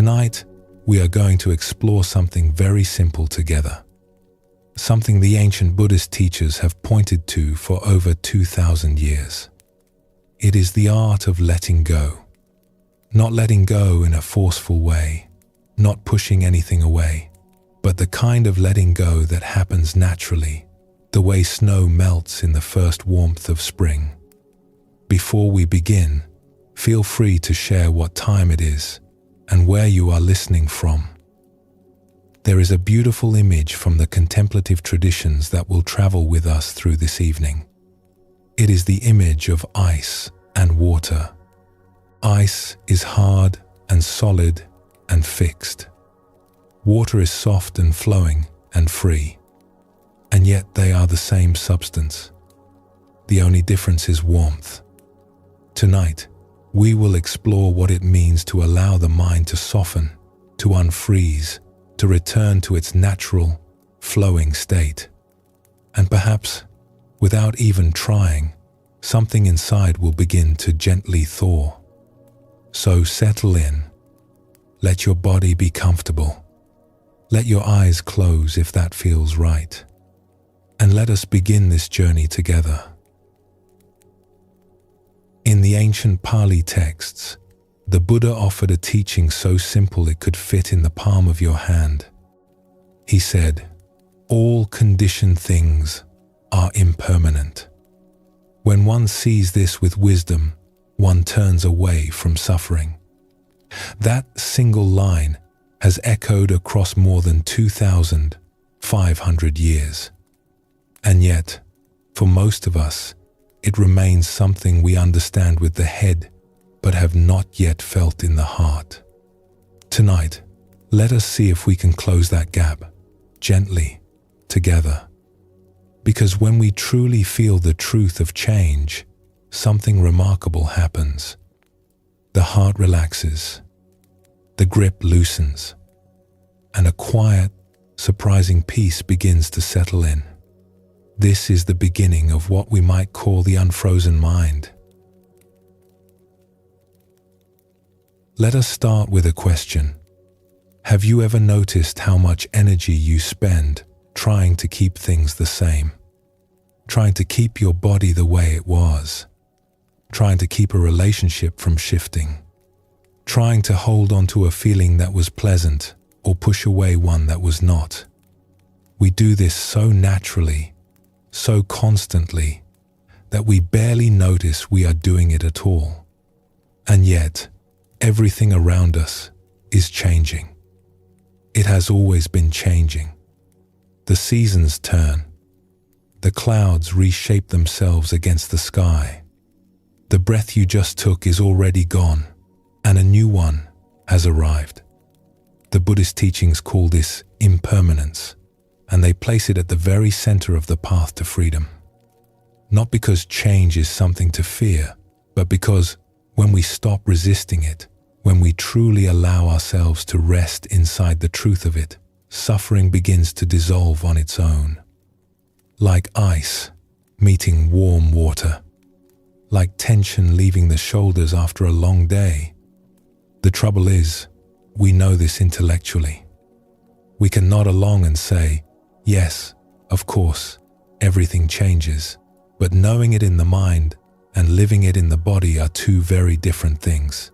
Tonight, we are going to explore something very simple together. Something the ancient Buddhist teachers have pointed to for over 2,000 years. It is the art of letting go. Not letting go in a forceful way, not pushing anything away, but the kind of letting go that happens naturally, the way snow melts in the first warmth of spring. Before we begin, feel free to share what time it is and where you are listening from. There is a beautiful image from the contemplative traditions that will travel with us through this evening. It is the image of ice and water. Ice is hard and solid and fixed. Water is soft and flowing and free. And yet they are the same substance. The only difference is warmth. Tonight, we will explore what it means to allow the mind to soften, to unfreeze, to return to its natural, flowing state. And perhaps, without even trying, something inside will begin to gently thaw. So settle in. Let your body be comfortable. Let your eyes close if that feels right. And let us begin this journey together. In the ancient Pali texts, the Buddha offered a teaching so simple it could fit in the palm of your hand. He said, "All conditioned things are impermanent." When one sees this with wisdom, one turns away from suffering. That single line has echoed across more than 2,500 years. And yet, for most of us, it remains something we understand with the head, but have not yet felt in the heart. Tonight, let us see if we can close that gap, gently, together. Because when we truly feel the truth of change, something remarkable happens. The heart relaxes, the grip loosens, and a quiet, surprising peace begins to settle in. This is the beginning of what we might call the unfrozen mind. Let us start with a question. Have you ever noticed how much energy you spend trying to keep things the same? Trying to keep your body the way it was? Trying to keep a relationship from shifting? Trying to hold on to a feeling that was pleasant or push away one that was not? We do this so naturally, so constantly, that we barely notice we are doing it at all. And yet, everything around us is changing. It has always been changing. The seasons turn. The clouds reshape themselves against the sky. The breath you just took is already gone, and a new one has arrived. The Buddhist teachings call this impermanence, and they place it at the very center of the path to freedom. Not because change is something to fear, but because when we stop resisting it, when we truly allow ourselves to rest inside the truth of it, suffering begins to dissolve on its own. Like ice meeting warm water, like tension leaving the shoulders after a long day. The trouble is, we know this intellectually. We can nod along and say, yes, of course, everything changes, but knowing it in the mind and living it in the body are two very different things.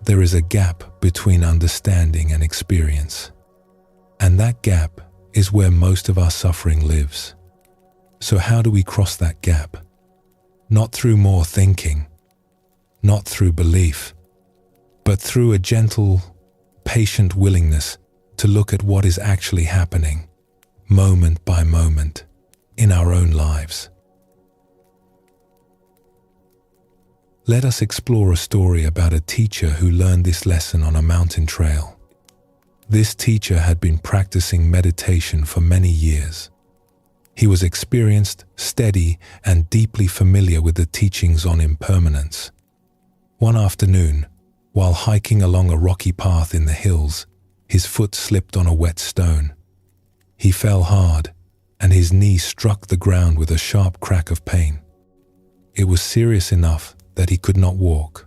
There is a gap between understanding and experience, and that gap is where most of our suffering lives. So how do we cross that gap? Not through more thinking, not through belief, but through a gentle, patient willingness to look at what is actually happening, moment by moment, in our own lives. Let us explore a story about a teacher who learned this lesson on a mountain trail. This teacher had been practicing meditation for many years. He was experienced, steady, and deeply familiar with the teachings on impermanence. One afternoon, while hiking along a rocky path in the hills, his foot slipped on a wet stone. He fell hard, and his knee struck the ground with a sharp crack of pain. It was serious enough that he could not walk,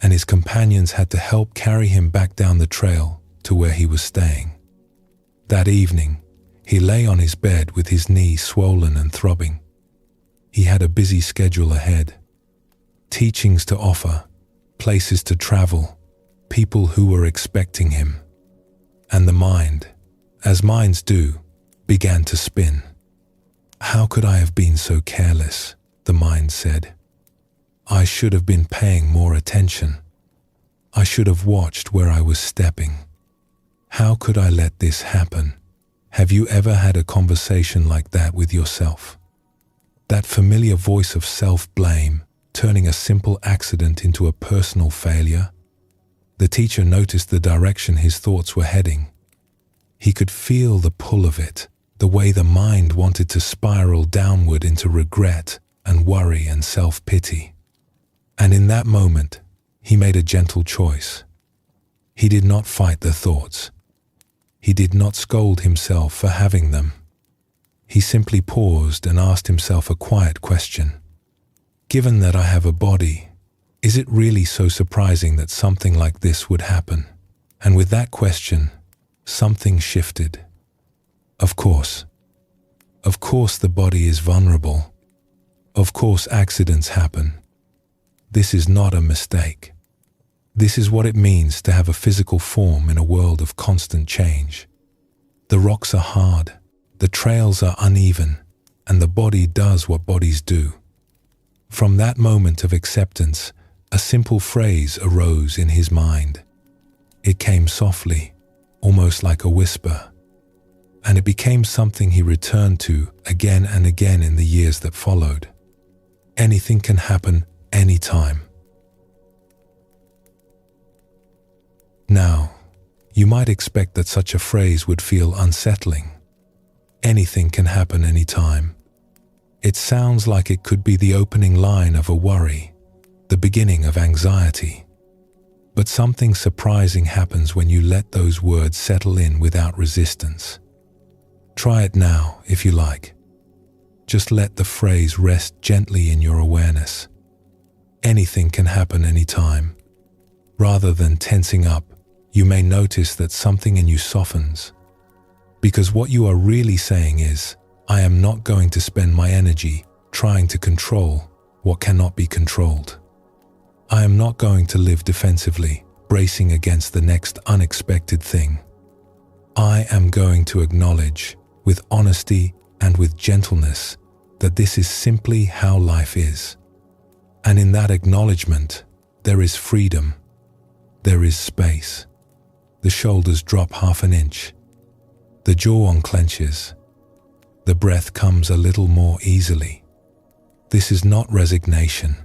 and his companions had to help carry him back down the trail to where he was staying. That evening, he lay on his bed with his knee swollen and throbbing. He had a busy schedule ahead. Teachings to offer, places to travel, people who were expecting him. And the mind, as minds do, began to spin. "How could I have been so careless?" the mind said. "I should have been paying more attention. I should have watched where I was stepping. How could I let this happen?" Have you ever had a conversation like that with yourself? That familiar voice of self-blame, turning a simple accident into a personal failure? The teacher noticed the direction his thoughts were heading. He could feel the pull of it, the way the mind wanted to spiral downward into regret and worry and self-pity. And in that moment, he made a gentle choice. He did not fight the thoughts. He did not scold himself for having them. He simply paused and asked himself a quiet question. Given that I have a body, is it really so surprising that something like this would happen? And with that question, something shifted. Of course the body is vulnerable. Of course accidents happen. This is not a mistake. This is what it means to have a physical form in a world of constant change. The rocks are hard, the trails are uneven, and the body does what bodies do. From that moment of acceptance, a simple phrase arose in his mind. It came softly, almost like a whisper, and it became something he returned to again and again in the years that followed. Anything can happen anytime. Now, you might expect that such a phrase would feel unsettling. Anything can happen anytime. It sounds like it could be the opening line of a worry, the beginning of anxiety. But something surprising happens when you let those words settle in without resistance. Try it now, if you like. Just let the phrase rest gently in your awareness. Anything can happen anytime. Rather than tensing up, you may notice that something in you softens. Because what you are really saying is, I am not going to spend my energy trying to control what cannot be controlled. I am not going to live defensively, bracing against the next unexpected thing. I am going to acknowledge, with honesty and with gentleness, that this is simply how life is. And in that acknowledgement, there is freedom. There is space. The shoulders drop half an inch. The jaw unclenches. The breath comes a little more easily. This is not resignation.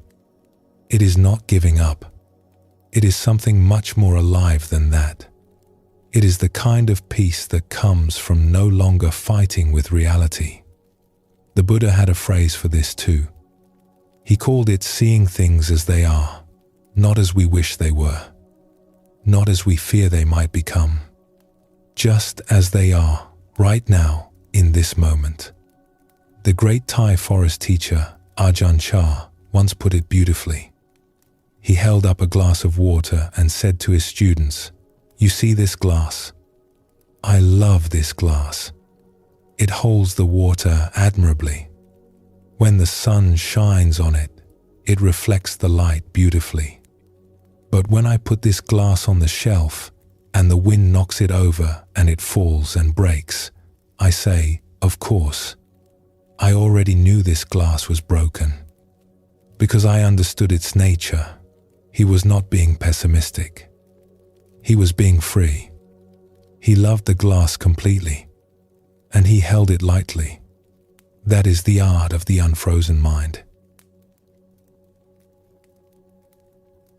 It is not giving up. It is something much more alive than that. It is the kind of peace that comes from no longer fighting with reality. The Buddha had a phrase for this too. He called it seeing things as they are, not as we wish they were, not as we fear they might become, just as they are right now in this moment. The great Thai forest teacher Ajahn Chah once put it beautifully. He held up a glass of water and said to his students, "You see this glass? I love this glass. It holds the water admirably. When the sun shines on it, it reflects the light beautifully. But when I put this glass on the shelf and the wind knocks it over and it falls and breaks, I say, of course, I already knew this glass was broken. Because I understood its nature, he was not being pessimistic. He was being free. He loved the glass completely, and he held it lightly. That is the art of the unfrozen mind."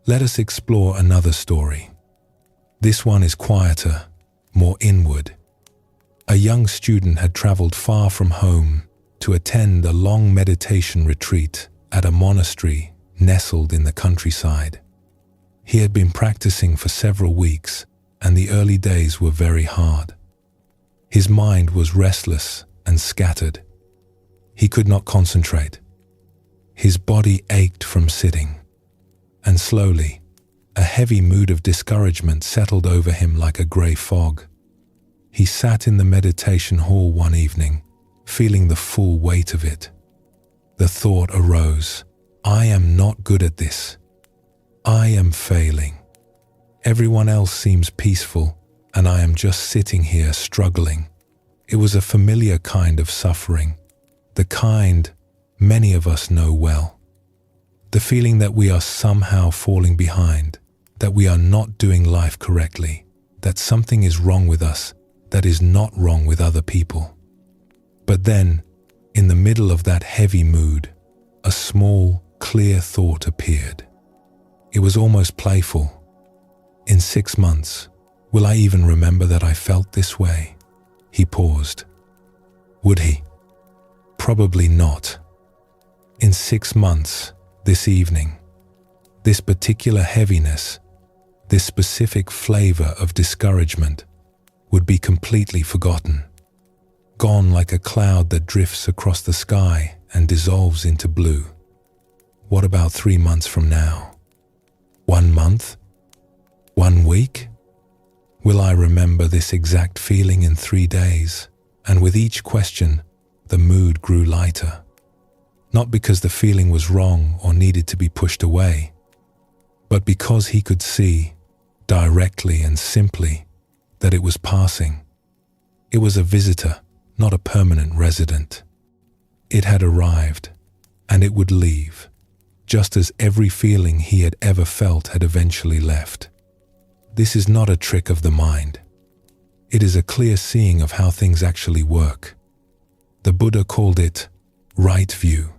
Let us explore another story. This one is quieter, more inward. A young student had traveled far from home to attend a long meditation retreat at a monastery nestled in the countryside. He had been practicing for several weeks, and the early days were very hard. His mind was restless and scattered. He could not concentrate. His body ached from sitting, and slowly, A heavy mood of discouragement settled over him like a grey fog. He sat in the meditation hall one evening, feeling the full weight of it. The thought arose, I am not good at this. I am failing. Everyone else seems peaceful, and I am just sitting here struggling. It was a familiar kind of suffering, the kind many of us know well. The feeling that we are somehow falling behind, that we are not doing life correctly, that something is wrong with us that is not wrong with other people. But then, in the middle of that heavy mood, a small, clear thought appeared. It was almost playful. In 6 months, will I even remember that I felt this way? He paused. Would he? Probably not. In 6 months, this evening, this particular heaviness, this specific flavor of discouragement would be completely forgotten, gone like a cloud that drifts across the sky and dissolves into blue. What about 3 months from now? 1 month? 1 week? Will I remember this exact feeling in 3 days? And with each question, the mood grew lighter. Not because the feeling was wrong or needed to be pushed away, but because he could see, directly and simply, that it was passing. It was a visitor, not a permanent resident. It had arrived, and it would leave, just as every feeling he had ever felt had eventually left. This is not a trick of the mind. It is a clear seeing of how things actually work. The Buddha called it right view,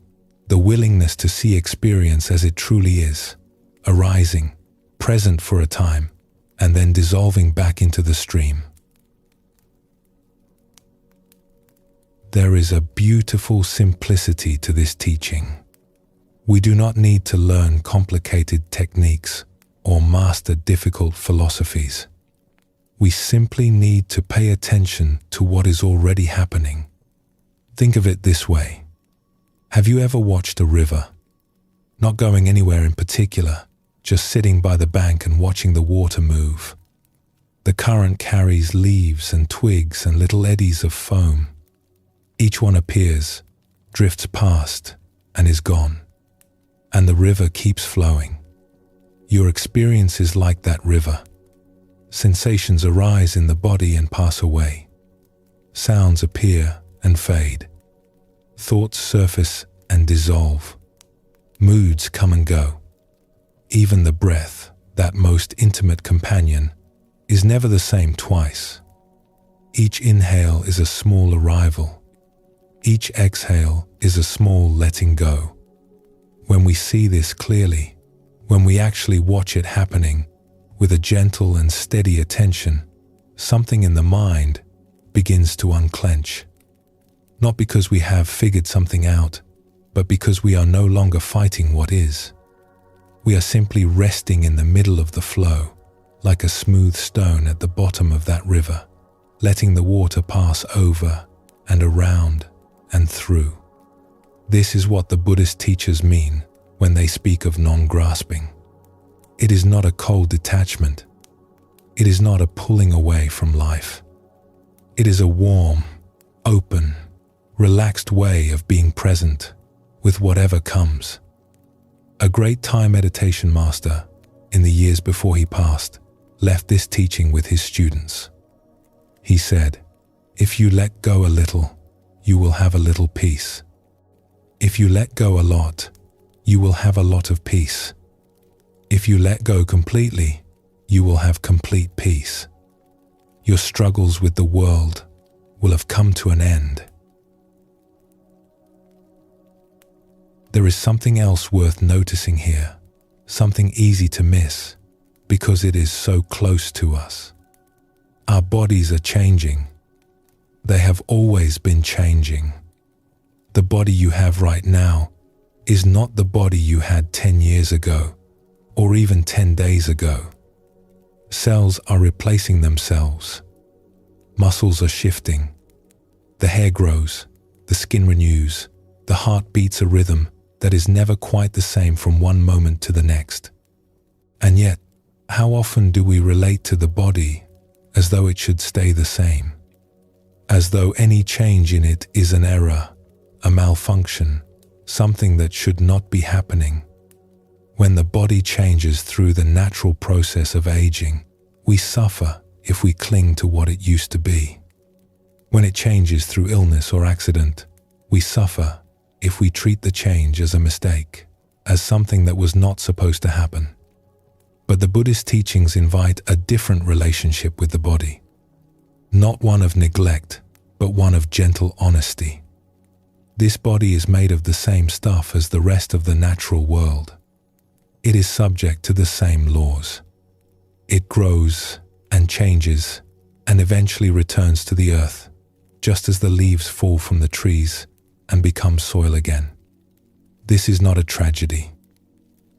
the willingness to see experience as it truly is, arising, present for a time, and then dissolving back into the stream. There is a beautiful simplicity to this teaching. We do not need to learn complicated techniques or master difficult philosophies. We simply need to pay attention to what is already happening. Think of it this way. Have you ever watched a river? Not going anywhere in particular, just sitting by the bank and watching the water move. The current carries leaves and twigs and little eddies of foam. Each one appears, drifts past, and is gone. And the river keeps flowing. Your experience is like that river. Sensations arise in the body and pass away. Sounds appear and fade. Thoughts surface and dissolve. Moods come and go. Even the breath, that most intimate companion, is never the same twice. Each inhale is a small arrival. Each exhale is a small letting go. When we see this clearly, when we actually watch it happening with a gentle and steady attention, something in the mind begins to unclench. Not because we have figured something out, but because we are no longer fighting what is. We are simply resting in the middle of the flow, like a smooth stone at the bottom of that river, letting the water pass over and around and through. This is what the Buddhist teachers mean when they speak of non-grasping. It is not a cold detachment. It is not a pulling away from life. It is a warm, open, relaxed way of being present with whatever comes. A great Thai meditation master, in the years before he passed, left this teaching with his students. He said, "If you let go a little, you will have a little peace. If you let go a lot, you will have a lot of peace. If you let go completely, you will have complete peace. Your struggles with the world will have come to an end." There is something else worth noticing here, something easy to miss, because it is so close to us. Our bodies are changing. They have always been changing. The body you have right now is not the body you had 10 years ago, or even 10 days ago. Cells are replacing themselves. Muscles are shifting. The hair grows, the skin renews, the heart beats a rhythm that is never quite the same from one moment to the next. And yet, How often do we relate to the body as though it should stay the same? As though any change in it is an error, a malfunction, something that should not be happening. When the body changes through the natural process of aging, we suffer if we cling to what it used to be. When it changes through illness or accident, we suffer if we treat the change as a mistake, as something that was not supposed to happen. But the Buddhist teachings invite a different relationship with the body. Not one of neglect, but one of gentle honesty. This body is made of the same stuff as the rest of the natural world. It is subject to the same laws. It grows and changes and eventually returns to the earth, just as the leaves fall from the trees and become soil again. This is not a tragedy.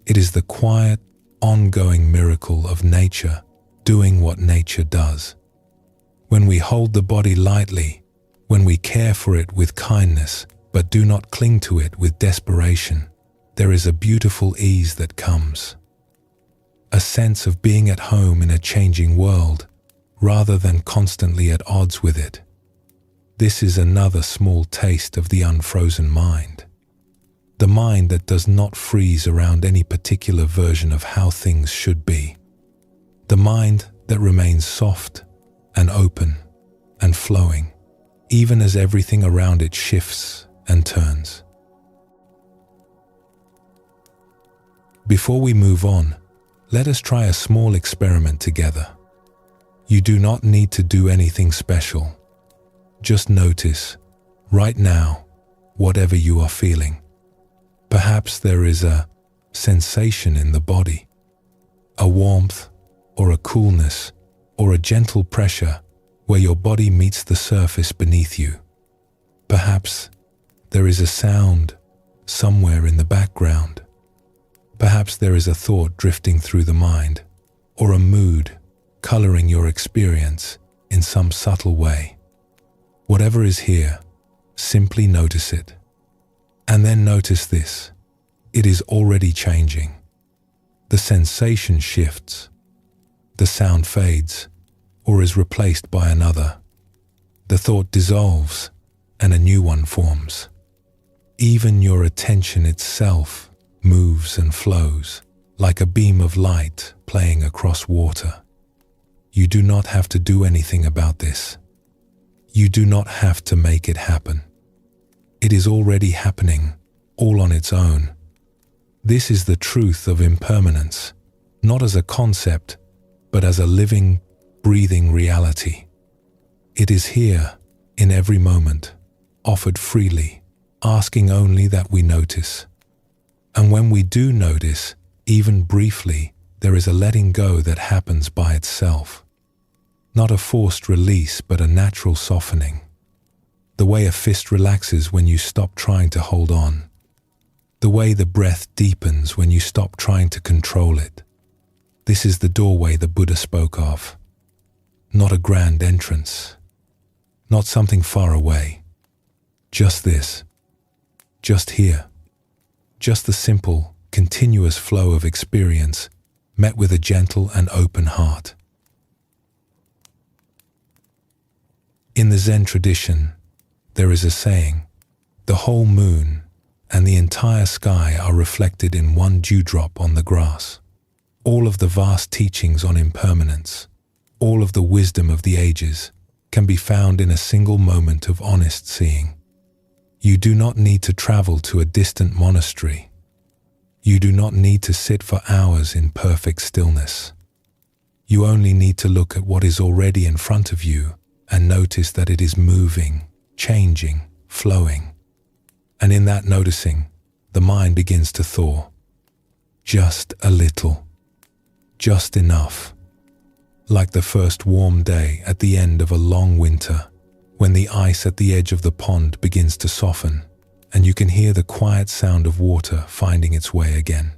It is the quiet, ongoing miracle of nature doing what nature does. When we hold the body lightly, when we care for it with kindness, but do not cling to it with desperation, there is a beautiful ease that comes. A sense of being at home in a changing world, rather than constantly at odds with it. This is another small taste of the unfrozen mind. The mind that does not freeze around any particular version of how things should be. The mind that remains soft and open and flowing, even as everything around it shifts and turns. Before we move on, let us try a small experiment together. You do not need to do anything special. Just notice, right now, whatever you are feeling. Perhaps there is a sensation in the body, a warmth or a coolness or a gentle pressure where your body meets the surface beneath you. Perhaps there is a sound somewhere in the background. Perhaps there is a thought drifting through the mind, or a mood coloring your experience in some subtle way. Whatever is here, simply notice it. And then notice this. It is already changing. The sensation shifts. The sound fades, or is replaced by another. The thought dissolves, and a new one forms. Even your attention itself moves and flows, like a beam of light playing across water. You do not have to do anything about this. You do not have to make it happen. It is already happening, all on its own. This is the truth of impermanence, not as a concept, but as a living, breathing reality. It is here, in every moment, offered freely, asking only that we notice. And when we do notice, even briefly, there is a letting go that happens by itself. Not a forced release, but a natural softening. The way a fist relaxes when you stop trying to hold on. The way the breath deepens when you stop trying to control it. This is the doorway the Buddha spoke of. Not a grand entrance. Not something far away. Just this. Just here. Just the simple, continuous flow of experience met with a gentle and open heart. In the Zen tradition, there is a saying, the whole moon and the entire sky are reflected in one dewdrop on the grass. All of the vast teachings on impermanence, all of the wisdom of the ages, can be found in a single moment of honest seeing. You do not need to travel to a distant monastery. You do not need to sit for hours in perfect stillness. You only need to look at what is already in front of you and notice that it is moving, changing, flowing. And in that noticing, the mind begins to thaw. Just a little. Just enough. Like the first warm day at the end of a long winter, when the ice at the edge of the pond begins to soften, and you can hear the quiet sound of water finding its way again.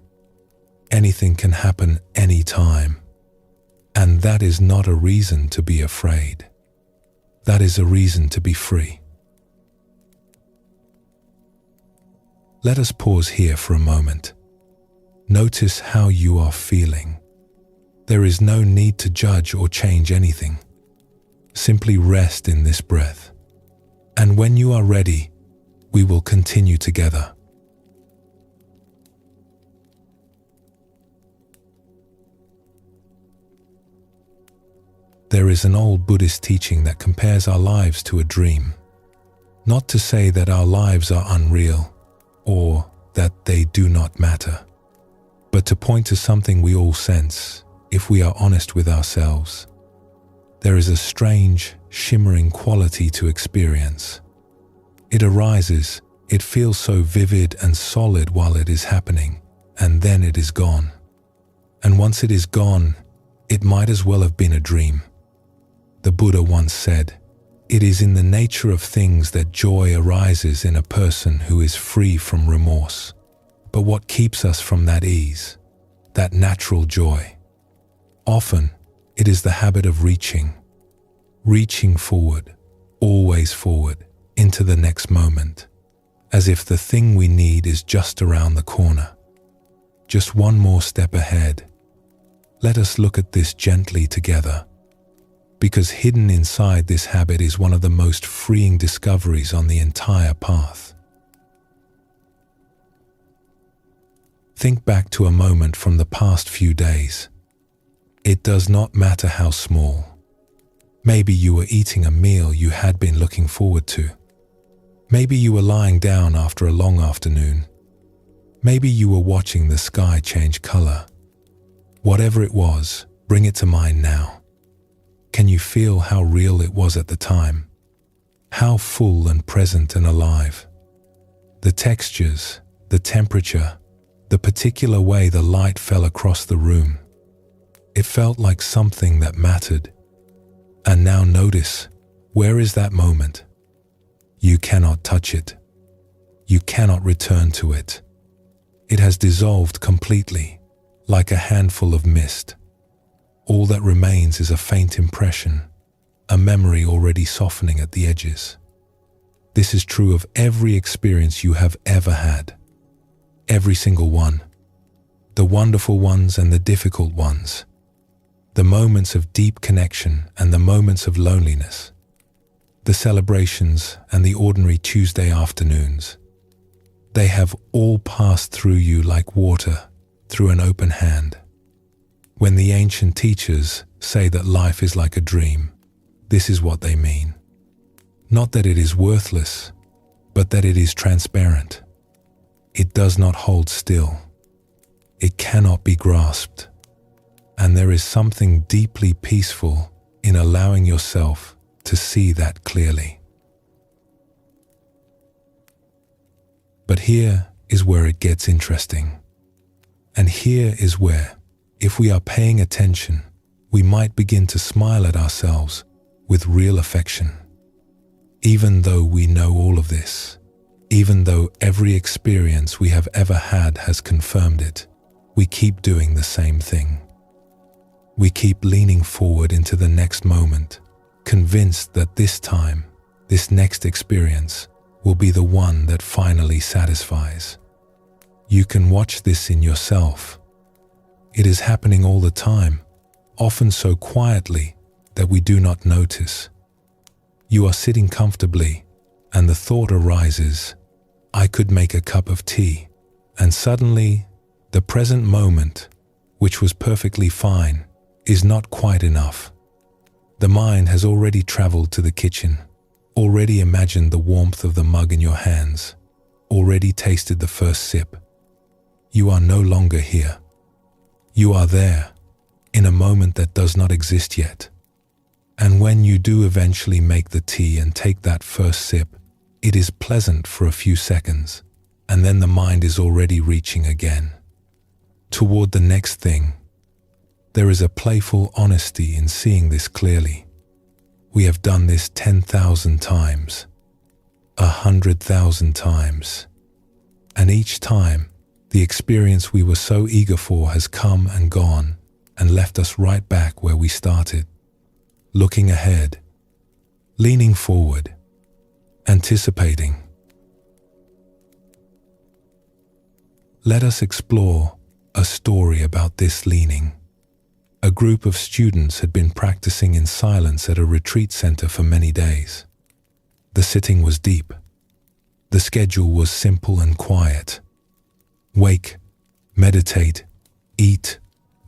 Anything can happen any time. And that is not a reason to be afraid. That is a reason to be free. Let us pause here for a moment. Notice how you are feeling. There is no need to judge or change anything. Simply rest in this breath. And when you are ready, we will continue together. There is an old Buddhist teaching that compares our lives to a dream. Not to say that our lives are unreal or that they do not matter, but to point to something we all sense if we are honest with ourselves. There is a strange, shimmering quality to experience. It arises, it feels so vivid and solid while it is happening, and then it is gone. And once it is gone, it might as well have been a dream. The Buddha once said, "It is in the nature of things that joy arises in a person who is free from remorse. But what keeps us from that ease, that natural joy? Often, it is the habit of reaching forward, always forward, into the next moment, as if the thing we need is just around the corner. Just one more step ahead." Let us look at this gently together, because hidden inside this habit is one of the most freeing discoveries on the entire path. Think back to a moment from the past few days. It does not matter how small. Maybe you were eating a meal you had been looking forward to. Maybe you were lying down after a long afternoon. Maybe you were watching the sky change color. Whatever it was, bring it to mind now. Can you feel how real it was at the time? How full and present and alive? The textures, the temperature, the particular way the light fell across the room. It felt like something that mattered. And now notice, where is that moment? You cannot touch it. You cannot return to it. It has dissolved completely, like a handful of mist. All that remains is a faint impression, a memory already softening at the edges. This is true of every experience you have ever had. Every single one. The wonderful ones and the difficult ones. The moments of deep connection and the moments of loneliness. The celebrations and the ordinary Tuesday afternoons. They have all passed through you like water through an open hand. When the ancient teachers say that life is like a dream, this is what they mean. Not that it is worthless, but that it is transparent. It does not hold still. It cannot be grasped. And there is something deeply peaceful in allowing yourself to see that clearly. But here is where it gets interesting. And here is where, if we are paying attention, we might begin to smile at ourselves with real affection. Even though we know all of this, even though every experience we have ever had has confirmed it, we keep doing the same thing. We keep leaning forward into the next moment, convinced that this time, this next experience, will be the one that finally satisfies. You can watch this in yourself. It is happening all the time, often so quietly that we do not notice. You are sitting comfortably, and the thought arises, I could make a cup of tea, and suddenly, the present moment, which was perfectly fine, is not quite enough. The mind has already traveled to the kitchen, already imagined the warmth of the mug in your hands, already tasted the first sip. You are no longer here. You are there, in a moment that does not exist yet. And when you do eventually make the tea and take that first sip, it is pleasant for a few seconds, and then the mind is already reaching again, toward the next thing. There is a playful honesty in seeing this clearly. We have done this 10,000 times, 100,000 times, and each time, the experience we were so eager for has come and gone and left us right back where we started, looking ahead, leaning forward, anticipating. Let us explore a story about this leaning, A group of students had been practicing in silence at a retreat center for many days. The sitting was deep. The schedule was simple and quiet. Wake, meditate, eat,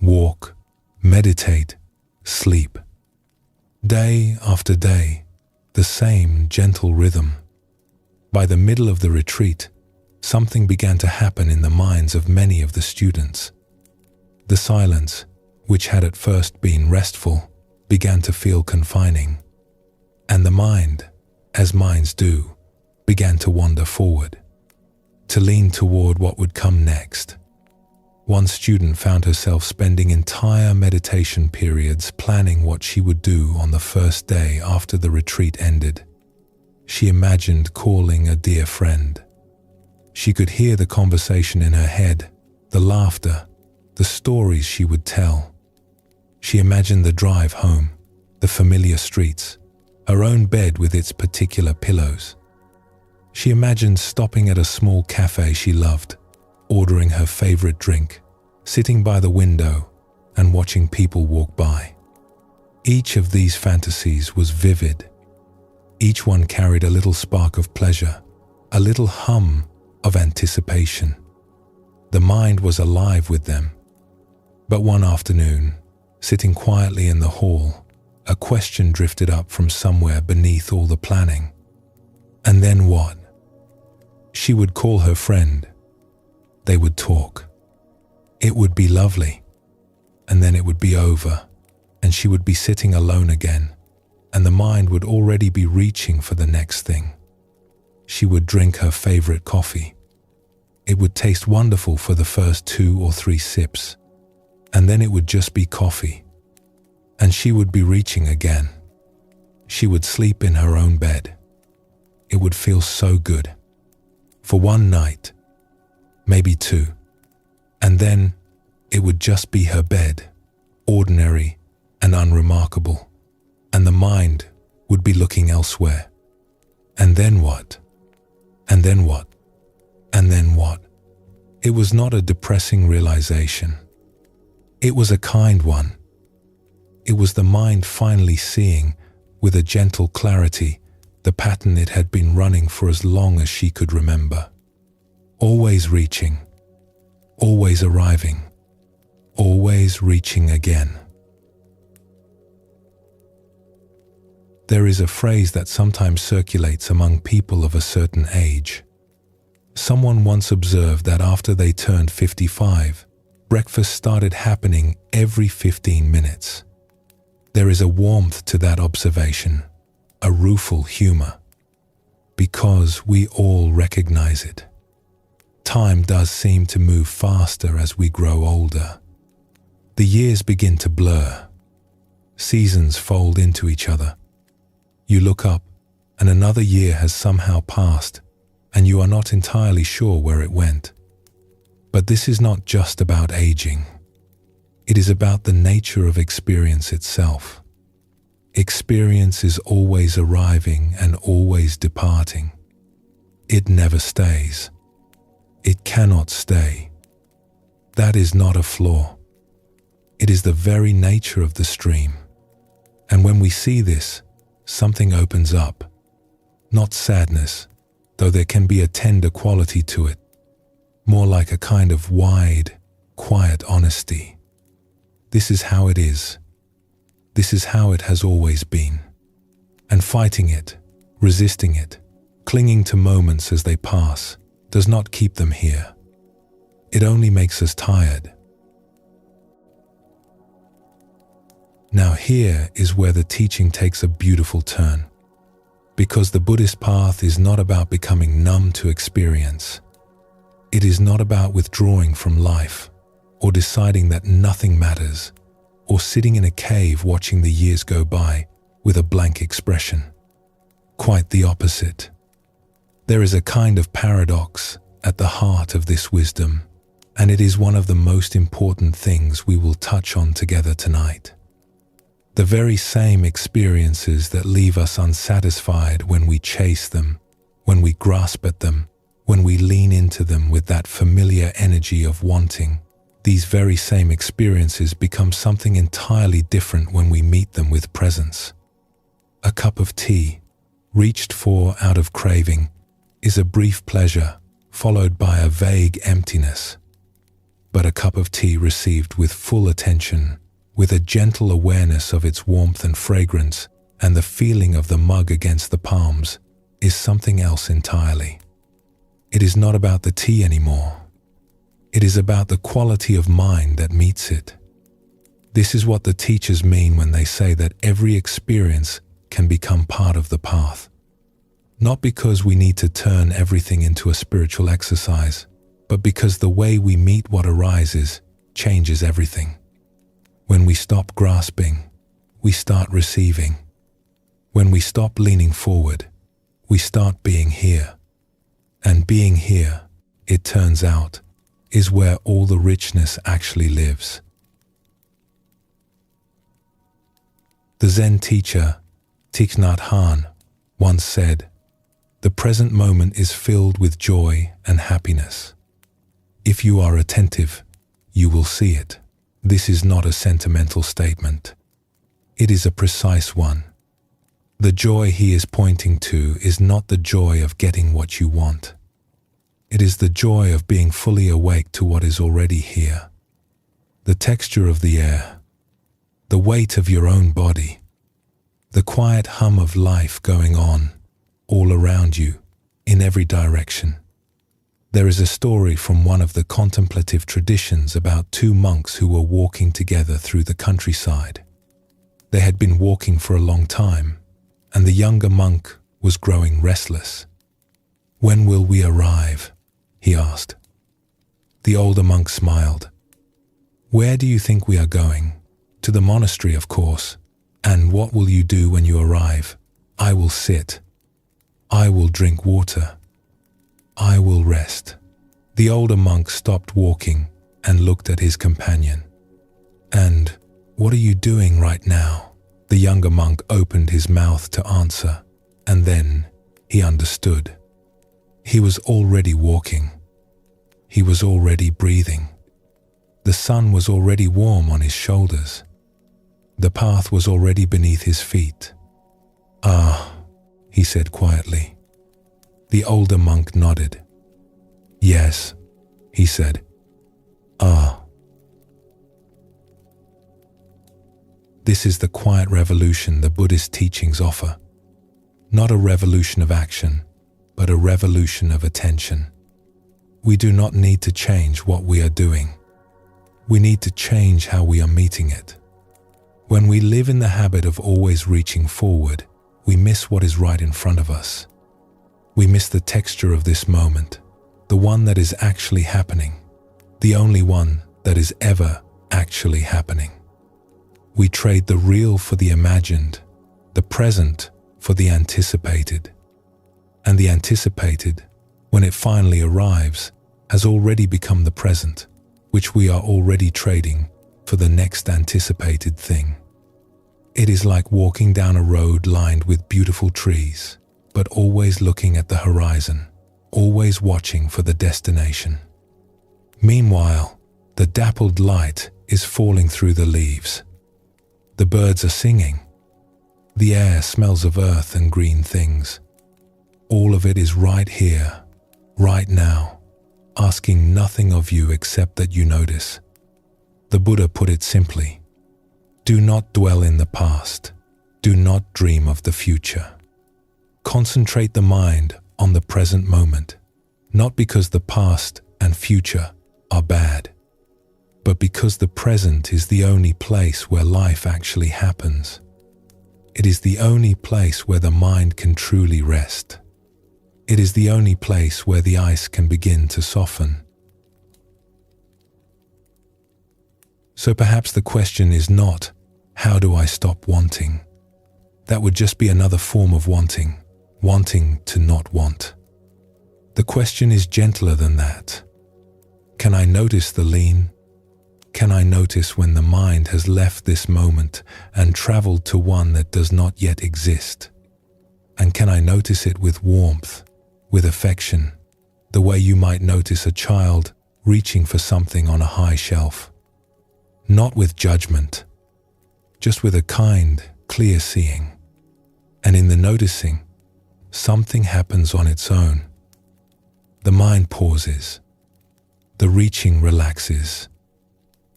walk, meditate, sleep. Day after day, the same gentle rhythm. By the middle of the retreat, something began to happen in the minds of many of the students. The silence, which had at first been restful, began to feel confining. And the mind, as minds do, began to wander forward, to lean toward what would come next. One student found herself spending entire meditation periods planning what she would do on the first day after the retreat ended. She imagined calling a dear friend. She could hear the conversation in her head, the laughter, the stories she would tell. She imagined the drive home, the familiar streets, her own bed with its particular pillows. She imagined stopping at a small cafe she loved, ordering her favorite drink, sitting by the window and watching people walk by. Each of these fantasies was vivid. Each one carried a little spark of pleasure, a little hum of anticipation. The mind was alive with them. But one afternoon, sitting quietly in the hall, a question drifted up from somewhere beneath all the planning. And then what? She would call her friend. They would talk. It would be lovely. And then it would be over, and she would be sitting alone again, and the mind would already be reaching for the next thing. She would drink her favorite coffee. It would taste wonderful for the first 2 or 3 sips, and then it would just be coffee. And she would be reaching again. She would sleep in her own bed. It would feel so good. For one night, maybe 2. And then it would just be her bed, ordinary and unremarkable, and the mind would be looking elsewhere. And then what? And then what? And then what? It was not a depressing realization. It was a kind one. It was the mind finally seeing, with a gentle clarity, the pattern it had been running for as long as she could remember. Always reaching, always arriving, always reaching again. There is a phrase that sometimes circulates among people of a certain age. Someone once observed that after they turned 55, breakfast started happening every 15 minutes. There is a warmth to that observation, a rueful humor, because we all recognize it. Time does seem to move faster as we grow older. The years begin to blur. Seasons fold into each other. You look up, and another year has somehow passed, and you are not entirely sure where it went. But this is not just about aging. It is about the nature of experience itself. Experience is always arriving and always departing. It never stays. It cannot stay. That is not a flaw. It is the very nature of the stream. And when we see this, something opens up. Not sadness, though there can be a tender quality to it. More like a kind of wide, quiet honesty. This is how it is. This is how it has always been. And fighting it, resisting it, clinging to moments as they pass, does not keep them here. It only makes us tired. Now here is where the teaching takes a beautiful turn, because the Buddhist path is not about becoming numb to experience. It is not about withdrawing from life, or deciding that nothing matters, or sitting in a cave watching the years go by with a blank expression. Quite the opposite. There is a kind of paradox at the heart of this wisdom, and it is one of the most important things we will touch on together tonight. The very same experiences that leave us unsatisfied when we chase them, when we grasp at them, when we lean into them with that familiar energy of wanting, these very same experiences become something entirely different when we meet them with presence. A cup of tea, reached for out of craving, is a brief pleasure followed by a vague emptiness. But a cup of tea received with full attention, with a gentle awareness of its warmth and fragrance, and the feeling of the mug against the palms, is something else entirely. It is not about the tea anymore. It is about the quality of mind that meets it. This is what the teachers mean when they say that every experience can become part of the path. Not because we need to turn everything into a spiritual exercise, but because the way we meet what arises changes everything. When we stop grasping, we start receiving. When we stop leaning forward, we start being here. And being here, it turns out, is where all the richness actually lives. The Zen teacher, Thich Nhat Hanh, once said, "The present moment is filled with joy and happiness. If you are attentive, you will see it." This is not a sentimental statement. It is a precise one. The joy he is pointing to is not the joy of getting what you want. It is the joy of being fully awake to what is already here. The texture of the air, the weight of your own body, the quiet hum of life going on all around you, in every direction. There is a story from one of the contemplative traditions about two monks who were walking together through the countryside. They had been walking for a long time, and the younger monk was growing restless. "When will we arrive?" he asked. The older monk smiled. "Where do you think we are going?" "To the monastery, of course." "And what will you do when you arrive?" "I will sit. I will drink water. I will rest." The older monk stopped walking and looked at his companion. "And what are you doing right now?" The younger monk opened his mouth to answer, and then he understood. He was already walking. He was already breathing. The sun was already warm on his shoulders. The path was already beneath his feet. "Ah," he said quietly. The older monk nodded. "Yes," he said. "Ah." This is the quiet revolution the Buddhist teachings offer. Not a revolution of action, but a revolution of attention. We do not need to change what we are doing. We need to change how we are meeting it. When we live in the habit of always reaching forward, we miss what is right in front of us. We miss the texture of this moment, the one that is actually happening, the only one that is ever actually happening. We trade the real for the imagined, the present for the anticipated. And the anticipated, when it finally arrives, has already become the present, which we are already trading for the next anticipated thing. It is like walking down a road lined with beautiful trees, but always looking at the horizon, always watching for the destination. Meanwhile, the dappled light is falling through the leaves. The birds are singing. The air smells of earth and green things. All of it is right here, right now, asking nothing of you except that you notice. The Buddha put it simply: do not dwell in the past. Do not dream of the future. Concentrate the mind on the present moment, not because the past and future are bad, but because the present is the only place where life actually happens. It is the only place where the mind can truly rest. It is the only place where the ice can begin to soften. So perhaps the question is not, how do I stop wanting? That would just be another form of wanting, wanting to not want. The question is gentler than that. Can I notice the lean? Can I notice when the mind has left this moment and traveled to one that does not yet exist? And can I notice it with warmth, with affection, the way you might notice a child reaching for something on a high shelf. Not with judgment, just with a kind, clear seeing. And in the noticing, something happens on its own. The mind pauses, the reaching relaxes,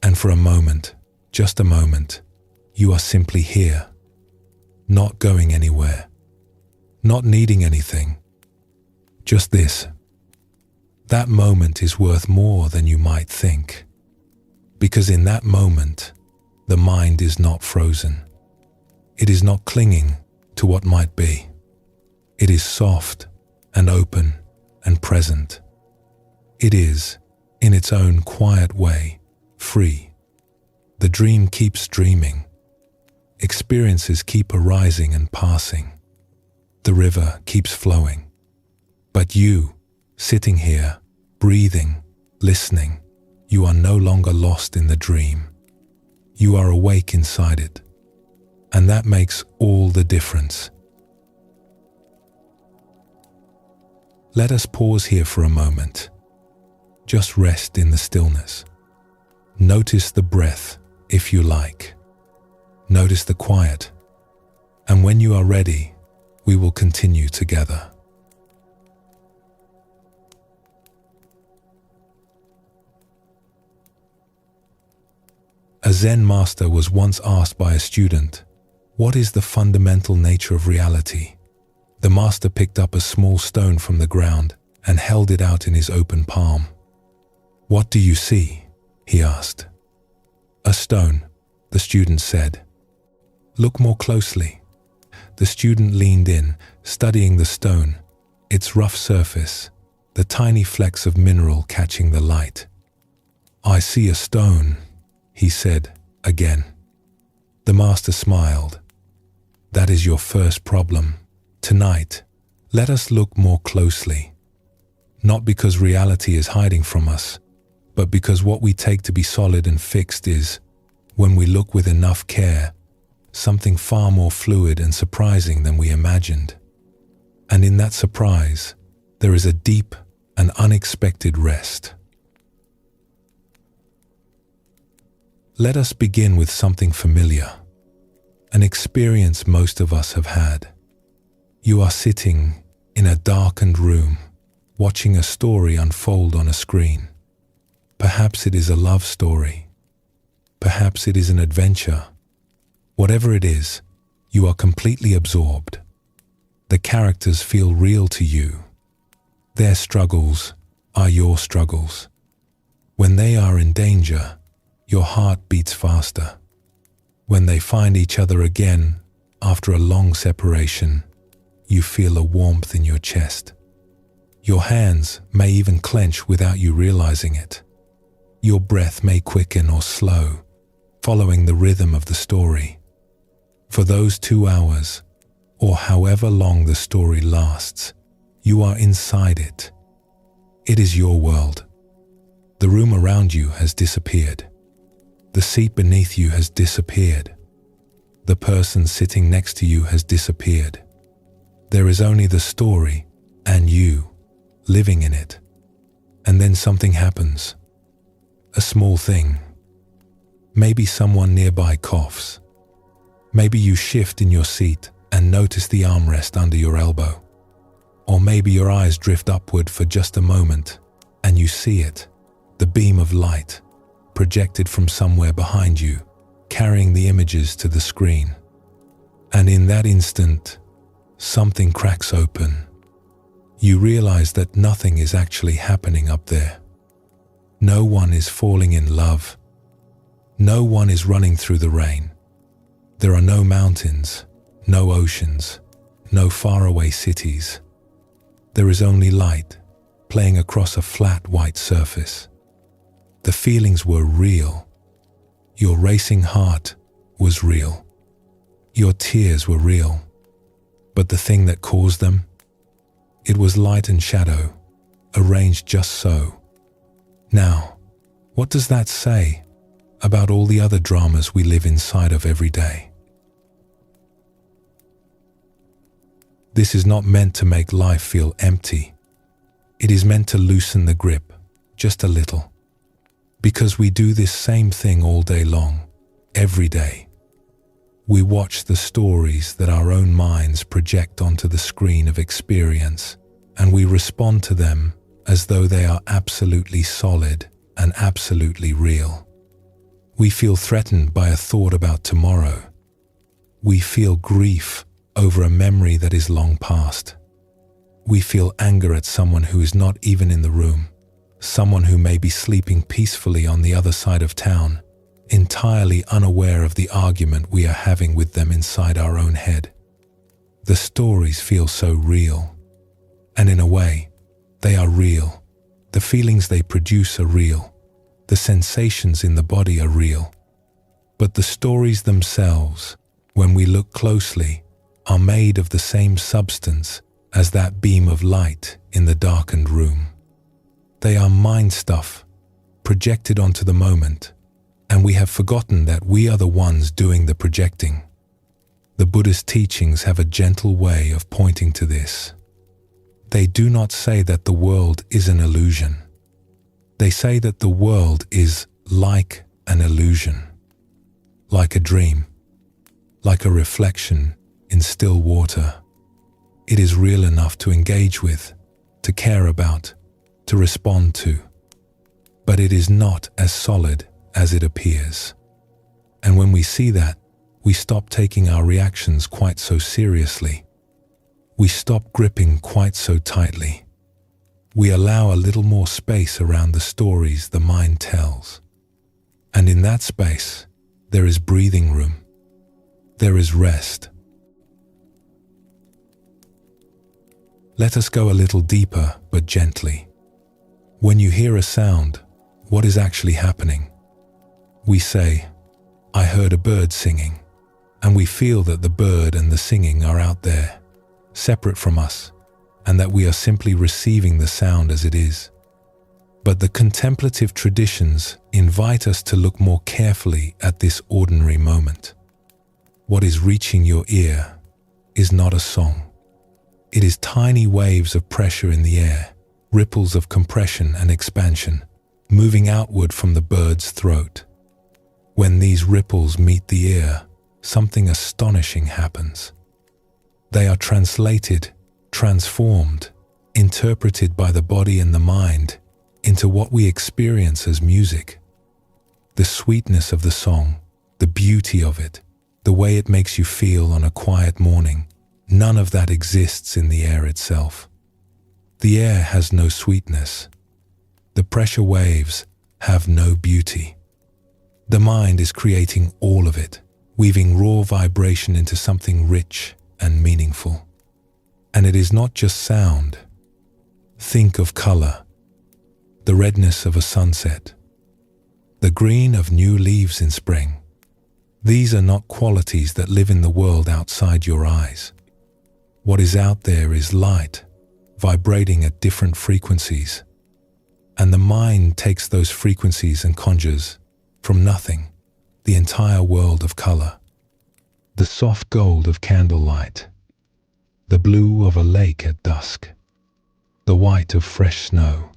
and for a moment, just a moment, you are simply here, not going anywhere, not needing anything, just this. That moment is worth more than you might think, because in that moment, the mind is not frozen. It is not clinging to what might be. It is soft and open and present. It is, in its own quiet way, free. The dream keeps dreaming. Experiences keep arising and passing. The river keeps flowing. But you, sitting here, breathing, listening, you are no longer lost in the dream. You are awake inside it. And that makes all the difference. Let us pause here for a moment. Just rest in the stillness. Notice the breath, if you like. Notice the quiet. And when you are ready, we will continue together. A Zen master was once asked by a student, "What is the fundamental nature of reality?" The master picked up a small stone from the ground and held it out in his open palm. "What do you see?" he asked. "A stone," the student said. "Look more closely." The student leaned in, studying the stone, its rough surface, the tiny flecks of mineral catching the light. "I see a stone," he said again. The master smiled. "That is your first problem. Tonight, let us look more closely. Not because reality is hiding from us, but because what we take to be solid and fixed is, when we look with enough care, something far more fluid and surprising than we imagined. And in that surprise, there is a deep and unexpected rest." Let us begin with something familiar, an experience most of us have had. You are sitting in a darkened room, watching a story unfold on a screen. Perhaps it is a love story. Perhaps it is an adventure. Whatever it is, you are completely absorbed. The characters feel real to you. Their struggles are your struggles. When they are in danger, your heart beats faster. When they find each other again after a long separation, you feel a warmth in your chest. Your hands may even clench without you realizing it. Your breath may quicken or slow, following the rhythm of the story. For those 2 hours, or however long the story lasts, you are inside it. It is your world. The room around you has disappeared. The seat beneath you has disappeared. The person sitting next to you has disappeared. There is only the story and you living in it. And then something happens. A small thing. Maybe someone nearby coughs. Maybe you shift in your seat and notice the armrest under your elbow. Or maybe your eyes drift upward for just a moment and you see it, the beam of light, projected from somewhere behind you, carrying the images to the screen. And in that instant, something cracks open. You realize that nothing is actually happening up there. No one is falling in love. No one is running through the rain. There are no mountains, no oceans, no faraway cities. There is only light playing across a flat white surface. The feelings were real. Your racing heart was real. Your tears were real. But the thing that caused them? It was light and shadow, arranged just so. Now, what does that say about all the other dramas we live inside of every day? This is not meant to make life feel empty. It is meant to loosen the grip, just a little. Because we do this same thing all day long, every day. We watch the stories that our own minds project onto the screen of experience, and we respond to them as though they are absolutely solid and absolutely real. We feel threatened by a thought about tomorrow. We feel grief over a memory that is long past. We feel anger at someone who is not even in the room, someone who may be sleeping peacefully on the other side of town, entirely unaware of the argument we are having with them inside our own head. The stories feel so real. And in a way, they are real. The feelings they produce are real. The sensations in the body are real. But the stories themselves, when we look closely, are made of the same substance as that beam of light in the darkened room. They are mind stuff, projected onto the moment, and we have forgotten that we are the ones doing the projecting. The Buddhist teachings have a gentle way of pointing to this. They do not say that the world is an illusion. They say that the world is like an illusion, like a dream, like a reflection in still water. It is real enough to engage with, to care about, to respond to. But it is not as solid as it appears. And when we see that, we stop taking our reactions quite so seriously. We stop gripping quite so tightly. We allow a little more space around the stories the mind tells. And in that space, there is breathing room. There is rest. Let us go a little deeper, but gently. When you hear a sound, what is actually happening? We say, "I heard a bird singing," and we feel that the bird and the singing are out there, separate from us, and that we are simply receiving the sound as it is. But the contemplative traditions invite us to look more carefully at this ordinary moment. What is reaching your ear is not a song. It is tiny waves of pressure in the air, ripples of compression and expansion, moving outward from the bird's throat. When these ripples meet the ear, something astonishing happens. They are translated, transformed, interpreted by the body and the mind into what we experience as music. The sweetness of the song, the beauty of it, the way it makes you feel on a quiet morning, none of that exists in the air itself. The air has no sweetness. The pressure waves have no beauty. The mind is creating all of it, weaving raw vibration into something rich and meaningful. And it is not just sound. Think of color, the redness of a sunset, the green of new leaves in spring. These are not qualities that live in the world outside your eyes. What is out there is light, vibrating at different frequencies. And the mind takes those frequencies and conjures, from nothing, the entire world of color. The soft gold of candlelight, the blue of a lake at dusk, the white of fresh snow.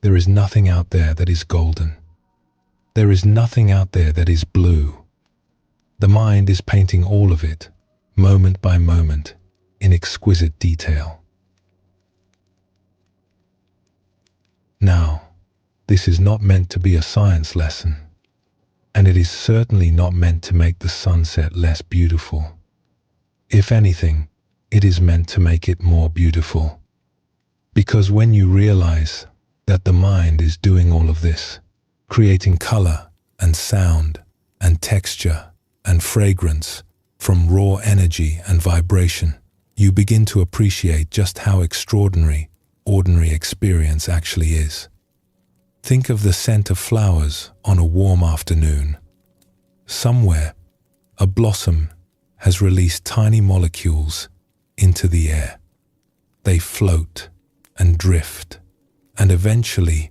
There is nothing out there that is golden. There is nothing out there that is blue. The mind is painting all of it, moment by moment, in exquisite detail. Now, this is not meant to be a science lesson, and it is certainly not meant to make the sunset less beautiful. If anything, it is meant to make it more beautiful. Because when you realize that the mind is doing all of this, creating color and sound and texture and fragrance from raw energy and vibration, you begin to appreciate just how extraordinary ordinary experience actually is. Think of the scent of flowers on a warm afternoon. Somewhere, a blossom has released tiny molecules into the air. They float and drift, and eventually,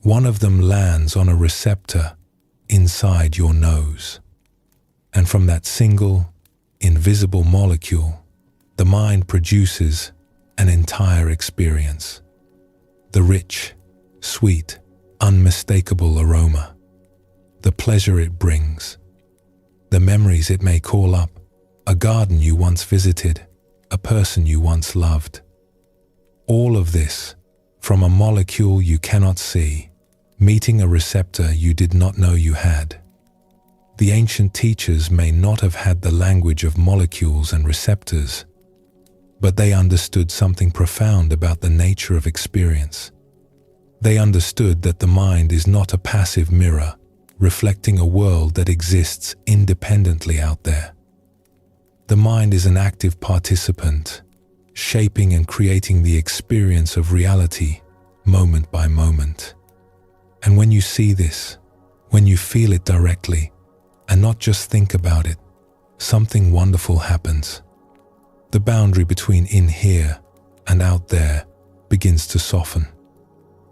one of them lands on a receptor inside your nose. And from that single, invisible molecule, the mind produces an entire experience. The rich, sweet, unmistakable aroma, the pleasure it brings, the memories it may call up, a garden you once visited, a person you once loved. All of this, from a molecule you cannot see, meeting a receptor you did not know you had. The ancient teachers may not have had the language of molecules and receptors, but they understood something profound about the nature of experience. They understood that the mind is not a passive mirror, reflecting a world that exists independently out there. The mind is an active participant, shaping and creating the experience of reality, moment by moment. And when you see this, when you feel it directly, and not just think about it, something wonderful happens. The boundary between in here and out there begins to soften.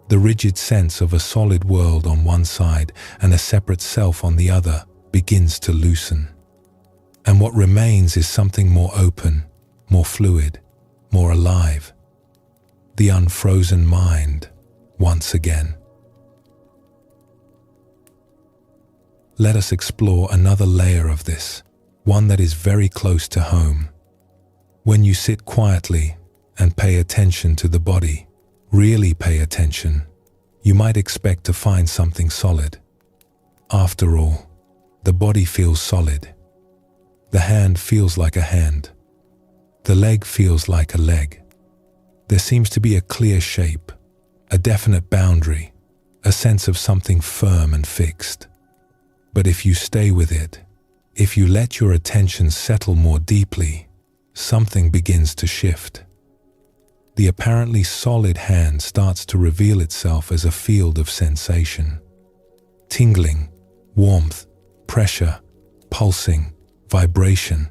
The rigid sense of a solid world on one side and a separate self on the other begins to loosen. And what remains is something more open, more fluid, more alive. The unfrozen mind, once again. Let us explore another layer of this, one that is very close to home. When you sit quietly and pay attention to the body, really pay attention, you might expect to find something solid. After all, the body feels solid. The hand feels like a hand. The leg feels like a leg. There seems to be a clear shape, a definite boundary, a sense of something firm and fixed. But if you stay with it, if you let your attention settle more deeply, something begins to shift. The apparently solid hand starts to reveal itself as a field of sensation. Tingling, warmth, pressure, pulsing, vibration.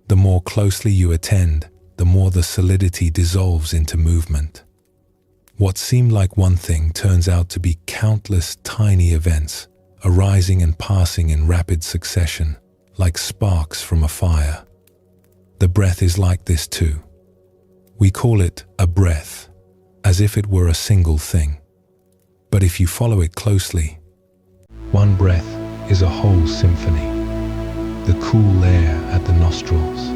The more closely you attend, the more the solidity dissolves into movement. What seemed like one thing turns out to be countless tiny events, arising and passing in rapid succession, like sparks from a fire. The breath is like this too. We call it a breath, as if it were a single thing. But if you follow it closely, one breath is a whole symphony. The cool air at the nostrils,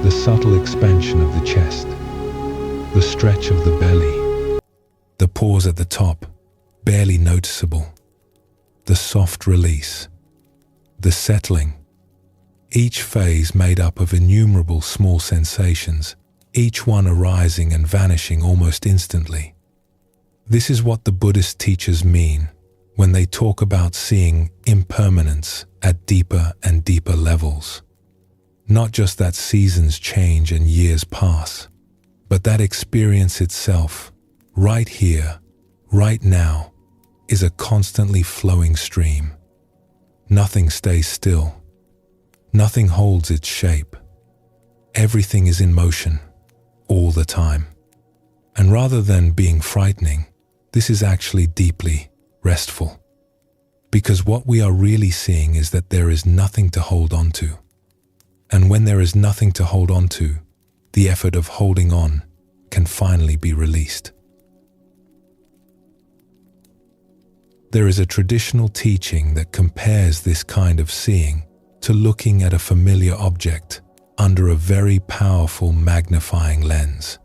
the subtle expansion of the chest, the stretch of the belly, the pause at the top, barely noticeable, the soft release, the settling, each phase made up of innumerable small sensations, each one arising and vanishing almost instantly. This is what the Buddhist teachers mean when they talk about seeing impermanence at deeper and deeper levels. Not just that seasons change and years pass, but that experience itself, right here, right now, is a constantly flowing stream. Nothing stays still. Nothing holds its shape. Everything is in motion, all the time. And rather than being frightening, this is actually deeply restful. Because what we are really seeing is that there is nothing to hold on to. And when there is nothing to hold on to, the effort of holding on can finally be released. There is a traditional teaching that compares this kind of seeing to looking at a familiar object under a very powerful magnifying lens.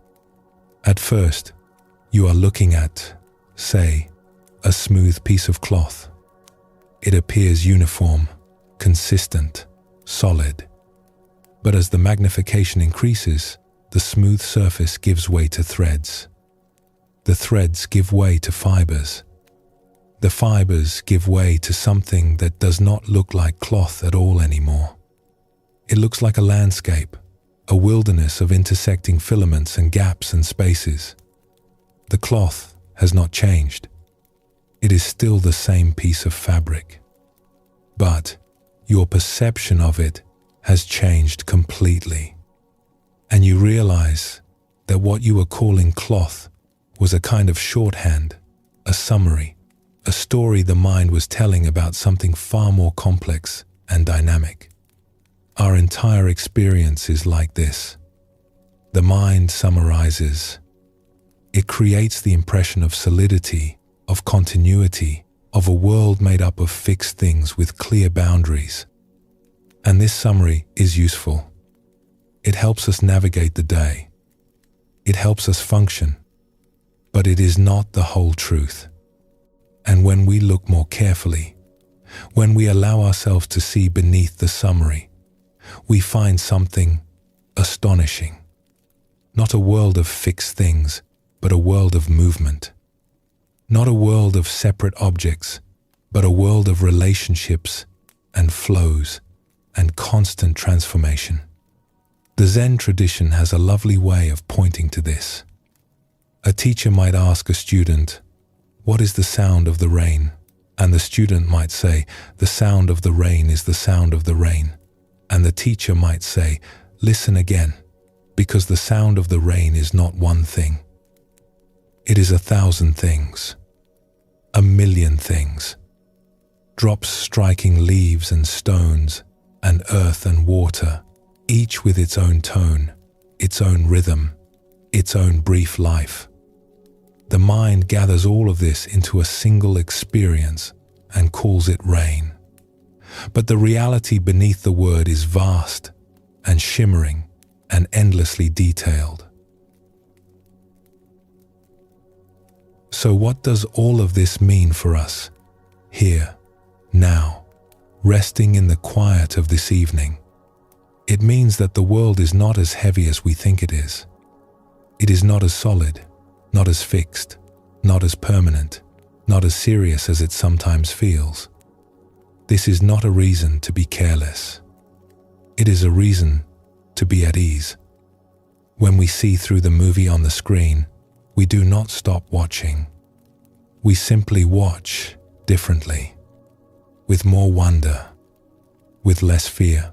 At first, you are looking at, say, a smooth piece of cloth. It appears uniform, consistent, solid. But as the magnification increases, the smooth surface gives way to threads. The threads give way to fibers. The fibers give way to something that does not look like cloth at all anymore. It looks like a landscape, a wilderness of intersecting filaments and gaps and spaces. The cloth has not changed. It is still the same piece of fabric. But your perception of it has changed completely. And you realize that what you were calling cloth was a kind of shorthand, a summary, a story the mind was telling about something far more complex and dynamic. Our entire experience is like this. The mind summarizes. It creates the impression of solidity of continuity, of a world made up of fixed things with clear boundaries. And this summary is useful. It helps us navigate the day. It helps us function. But it is not the whole truth. And when we look more carefully, when we allow ourselves to see beneath the summary, we find something astonishing. Not a world of fixed things, but a world of movement. Not a world of separate objects, but a world of relationships and flows and constant transformation. The Zen tradition has a lovely way of pointing to this. A teacher might ask a student, "What is the sound of the rain?" And the student might say, "The sound of the rain is the sound of the rain." And the teacher might say, "Listen again, because the sound of the rain is not one thing. It is 1,000 things, 1,000,000 things. Drops striking leaves and stones and earth and water, each with its own tone, its own rhythm, its own brief life. The mind gathers all of this into a single experience and calls it rain. But the reality beneath the word is vast and shimmering and endlessly detailed." So what does all of this mean for us, here, now, resting in the quiet of this evening? It means that the world is not as heavy as we think it is. It is not as solid, not as fixed, not as permanent, not as serious as it sometimes feels. This is not a reason to be careless. It is a reason to be at ease. When we see through the movie on the screen, we do not stop watching. We simply watch differently, with more wonder, with less fear,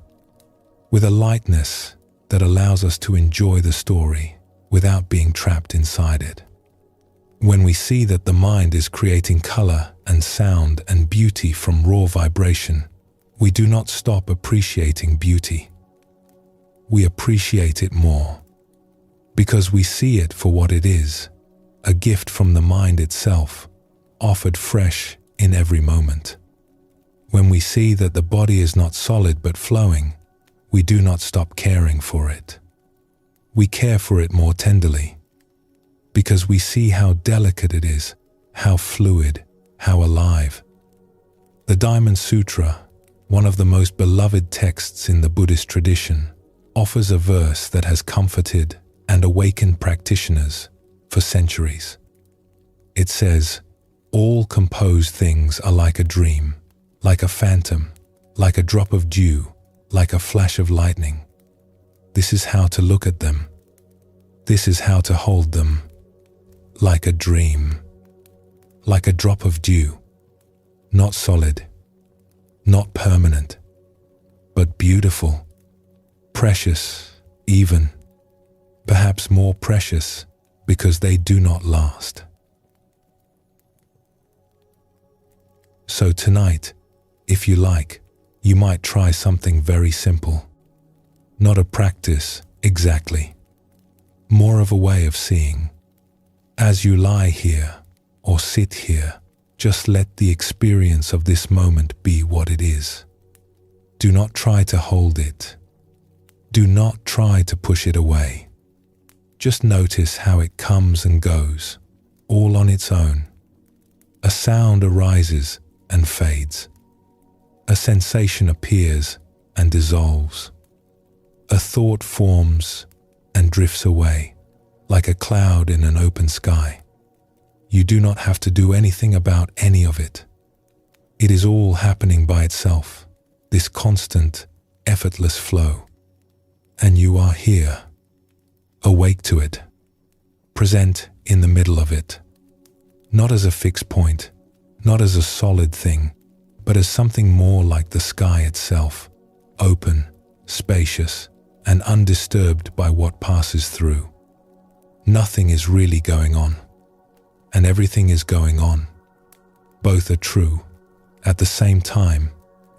with a lightness that allows us to enjoy the story without being trapped inside it. When we see that the mind is creating color and sound and beauty from raw vibration, we do not stop appreciating beauty. We appreciate it more, because we see it for what it is, a gift from the mind itself, offered fresh in every moment. When we see that the body is not solid but flowing, we do not stop caring for it. We care for it more tenderly, because we see how delicate it is, how fluid, how alive. The Diamond Sutra, one of the most beloved texts in the Buddhist tradition, offers a verse that has comforted and awakened practitioners for centuries. It says, "All composed things are like a dream, like a phantom, like a drop of dew, like a flash of lightning. This is how to look at them. This is how to hold them. Like a dream, like a drop of dew, not solid, not permanent, but beautiful, precious even, perhaps more precious because they do not last." So tonight, if you like, you might try something very simple. Not a practice exactly, more of a way of seeing. As you lie here or sit here, just let the experience of this moment be what it is. Do not try to hold it. Do not try to push it away. Just notice how it comes and goes, all on its own. A sound arises and fades. A sensation appears and dissolves. A thought forms and drifts away, like a cloud in an open sky. You do not have to do anything about any of it. It is all happening by itself, this constant, effortless flow. And you are here, awake to it, present in the middle of it. Not as a fixed point, not as a solid thing, but as something more like the sky itself, open, spacious, and undisturbed by what passes through. Nothing is really going on, and everything is going on. Both are true, at the same time,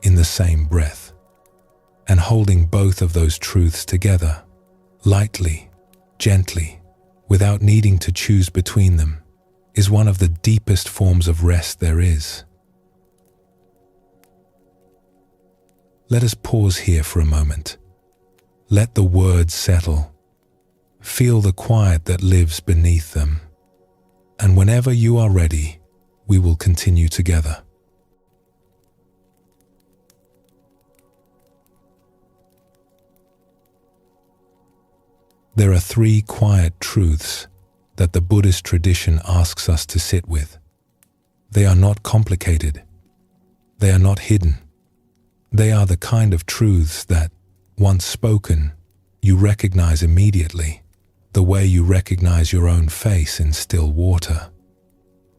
in the same breath. And holding both of those truths together, lightly, gently, without needing to choose between them, is one of the deepest forms of rest there is. Let us pause here for a moment. Let the words settle. Feel the quiet that lives beneath them. And whenever you are ready, we will continue together. There are 3 quiet truths that the Buddhist tradition asks us to sit with. They are not complicated. They are not hidden. They are the kind of truths that, once spoken, you recognize immediately, the way you recognize your own face in still water.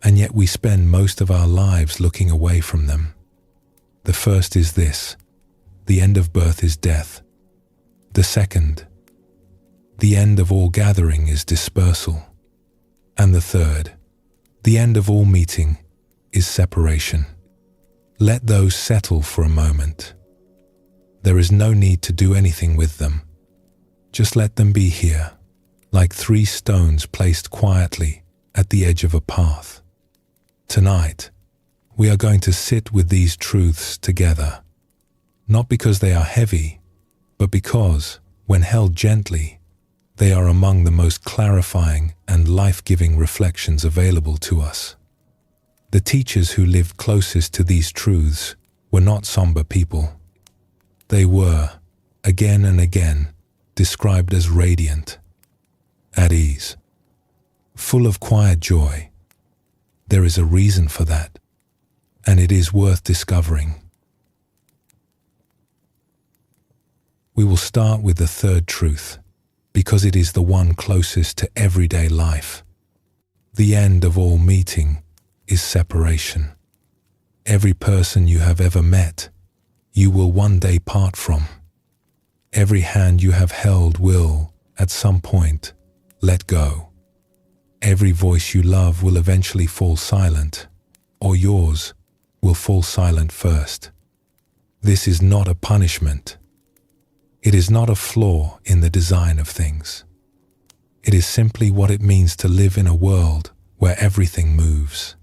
And yet we spend most of our lives looking away from them. The first is this: the end of birth is death. The second: the end of all gathering is dispersal. And the third: the end of all meeting is separation. Let those settle for a moment. There is no need to do anything with them. Just let them be here, like 3 stones placed quietly at the edge of a path. Tonight, we are going to sit with these truths together, not because they are heavy, but because, when held gently, they are among the most clarifying and life-giving reflections available to us. The teachers who lived closest to these truths were not somber people. They were, again and again, described as radiant, at ease, full of quiet joy. There is a reason for that, and it is worth discovering. We will start with the third truth, because it is the one closest to everyday life. The end of all meeting is separation. Every person you have ever met, you will one day part from. Every hand you have held will, at some point, let go. Every voice you love will eventually fall silent, or yours will fall silent first. This is not a punishment. It is not a flaw in the design of things. It is simply what it means to live in a world where everything moves.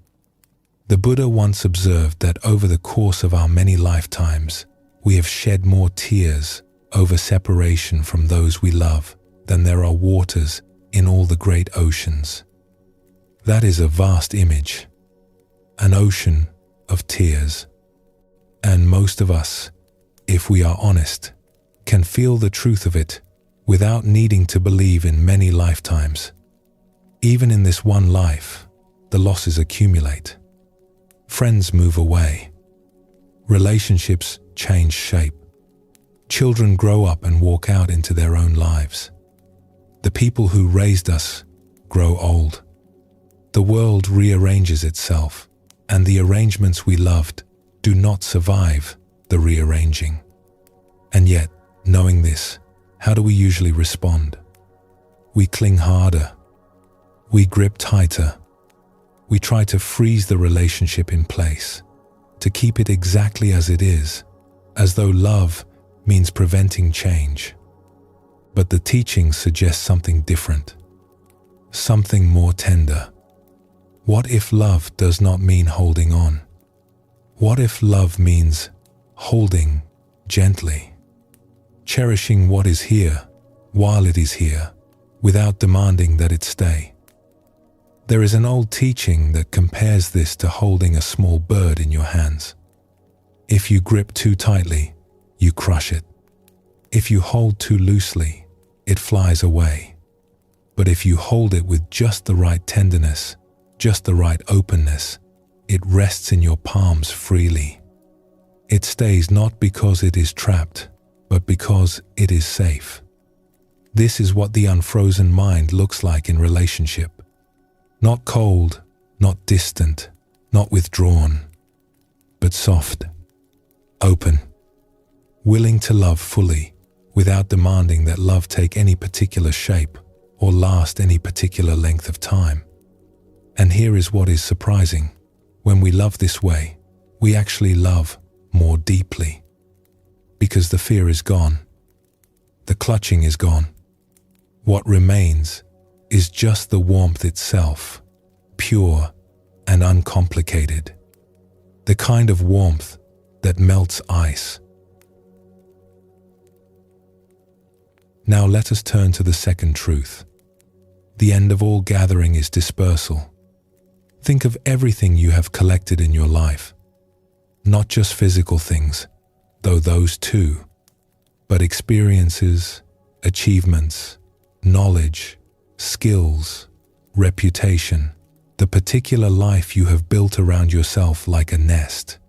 The Buddha once observed that over the course of our many lifetimes, we have shed more tears over separation from those we love than there are waters in all the great oceans. That is a vast image, an ocean of tears. And most of us, if we are honest, can feel the truth of it without needing to believe in many lifetimes. Even in this one life, the losses accumulate. Friends move away. Relationships change shape. Children grow up and walk out into their own lives. The people who raised us grow old. The world rearranges itself, and the arrangements we loved do not survive the rearranging. And yet, knowing this, how do we usually respond? We cling harder. We grip tighter. We try to freeze the relationship in place, to keep it exactly as it is, as though love means preventing change. But the teachings suggest something different, something more tender. What if love does not mean holding on? What if love means holding gently, cherishing what is here while it is here, without demanding that it stay? There is an old teaching that compares this to holding a small bird in your hands. If you grip too tightly, you crush it. If you hold too loosely, it flies away. But if you hold it with just the right tenderness, just the right openness, it rests in your palms freely. It stays not because it is trapped, but because it is safe. This is what the unfrozen mind looks like in relationship. Not cold, not distant, not withdrawn, but soft, open, willing to love fully without demanding that love take any particular shape or last any particular length of time. And here is what is surprising. When we love this way, we actually love more deeply. Because the fear is gone. The clutching is gone. What remains is just the warmth itself, pure and uncomplicated, the kind of warmth that melts ice. Now let us turn to the second truth. The end of all gathering is dispersal. Think of everything you have collected in your life, not just physical things, though those too, but experiences, achievements, knowledge, skills, reputation, the particular life you have built around yourself like a nest.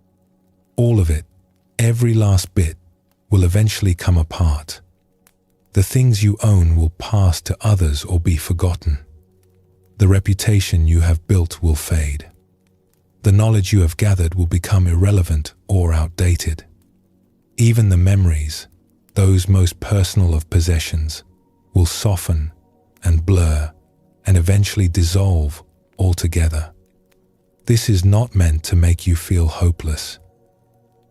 All of it, every last bit, will eventually come apart. The things you own will pass to others or be forgotten. The reputation you have built will fade. The knowledge you have gathered will become irrelevant or outdated. Even the memories, those most personal of possessions, will soften and blur and eventually dissolve altogether. This is not meant to make you feel hopeless.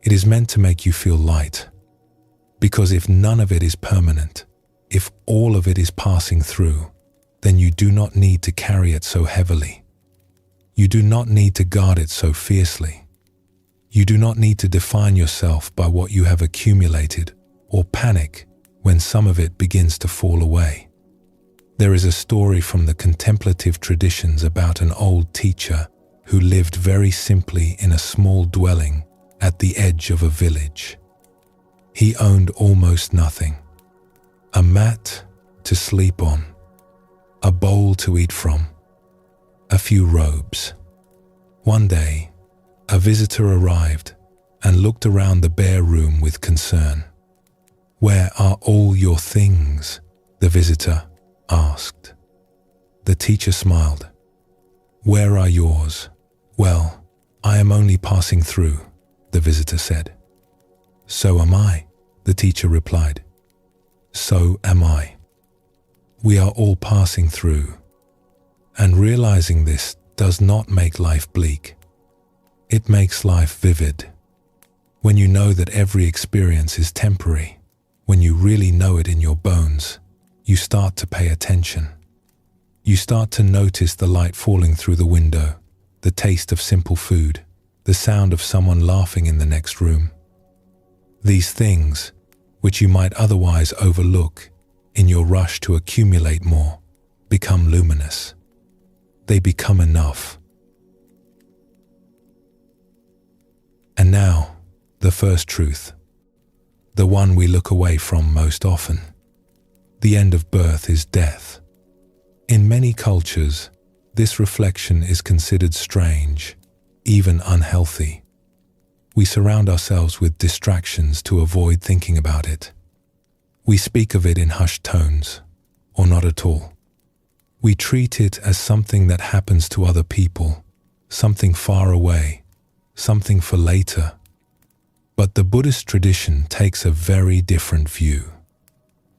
It is meant to make you feel light. Because if none of it is permanent, if all of it is passing through, then you do not need to carry it so heavily. You do not need to guard it so fiercely. You do not need to define yourself by what you have accumulated or panic when some of it begins to fall away. There is a story from the contemplative traditions about an old teacher who lived very simply in a small dwelling at the edge of a village. He owned almost nothing. A mat to sleep on, a bowl to eat from, a few robes. One day, a visitor arrived and looked around the bare room with concern. "Where are all your things?" the visitor asked. The teacher smiled. "Where are yours?" "Well, I am only passing through," the visitor said. "So am I," the teacher replied. "So am I. We are all passing through." And realizing this does not make life bleak. It makes life vivid. When you know that every experience is temporary, when you really know it in your bones, you start to pay attention. You start to notice the light falling through the window, the taste of simple food, the sound of someone laughing in the next room. These things, which you might otherwise overlook in your rush to accumulate more, become luminous. They become enough. And now, the first truth, the one we look away from most often. The end of birth is death. In many cultures, this reflection is considered strange, even unhealthy. We surround ourselves with distractions to avoid thinking about it. We speak of it in hushed tones, or not at all. We treat it as something that happens to other people, something far away, something for later. But the Buddhist tradition takes a very different view.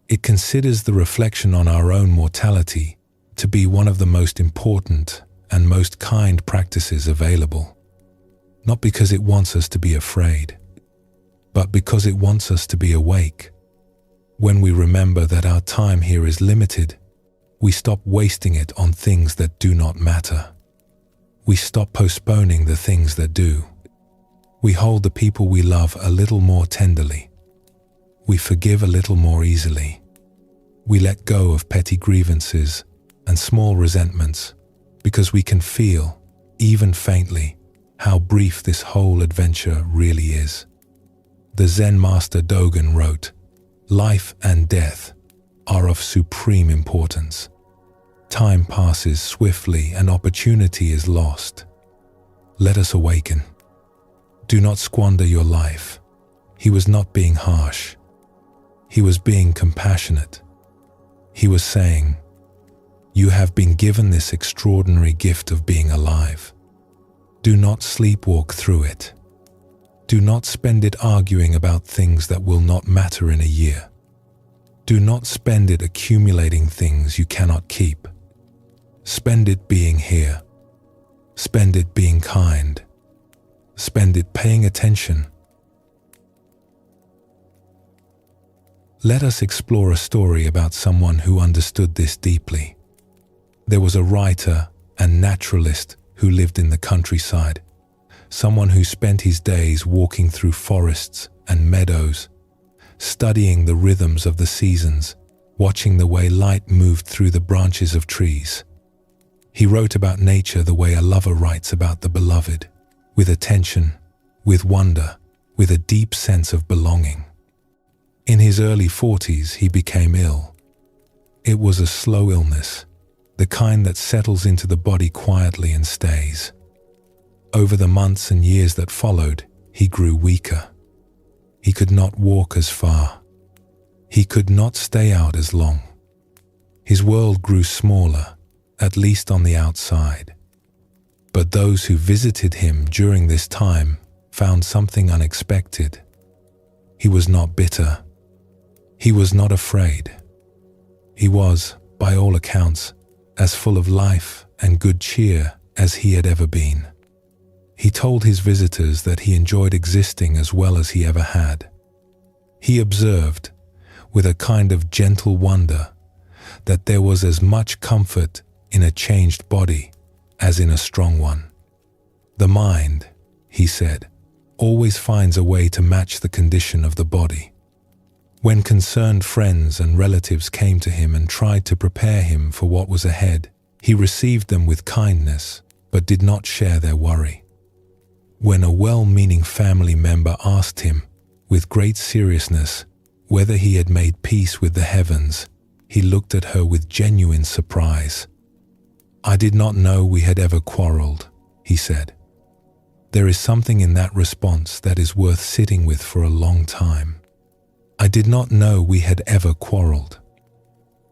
It considers the reflection on our own mortality to be one of the most important and most kind practices available. Not because it wants us to be afraid, but because it wants us to be awake. When we remember that our time here is limited, we stop wasting it on things that do not matter. We stop postponing the things that do. We hold the people we love a little more tenderly. We forgive a little more easily. We let go of petty grievances and small resentments because we can feel, even faintly, how brief this whole adventure really is. The Zen master Dogen wrote, "Life and death are of supreme importance. Time passes swiftly and opportunity is lost. Let us awaken. Do not squander your life." He was not being harsh. He was being compassionate. He was saying, "You have been given this extraordinary gift of being alive. Do not sleepwalk through it. Do not spend it arguing about things that will not matter in a year. Do not spend it accumulating things you cannot keep. Spend it being here. Spend it being kind. Spend it paying attention." Let us explore a story about someone who understood this deeply. There was a writer and naturalist who lived in the countryside, someone who spent his days walking through forests and meadows, studying the rhythms of the seasons, watching the way light moved through the branches of trees. He wrote about nature the way a lover writes about the beloved, with attention, with wonder, with a deep sense of belonging. In his early 40s, he became ill. It was a slow illness, the kind that settles into the body quietly and stays. Over the months and years that followed, he grew weaker. He could not walk as far. He could not stay out as long. His world grew smaller, at least on the outside. But those who visited him during this time found something unexpected. He was not bitter. He was not afraid. He was, by all accounts, as full of life and good cheer as he had ever been. He told his visitors that he enjoyed existing as well as he ever had. He observed, with a kind of gentle wonder, that there was as much comfort in a changed body as in a strong one. The mind, he said, always finds a way to match the condition of the body. When concerned friends and relatives came to him and tried to prepare him for what was ahead, he received them with kindness, but did not share their worry. When a well-meaning family member asked him, with great seriousness, whether he had made peace with the heavens, he looked at her with genuine surprise. "I did not know we had ever quarreled," he said. There is something in that response that is worth sitting with for a long time. I did not know we had ever quarreled.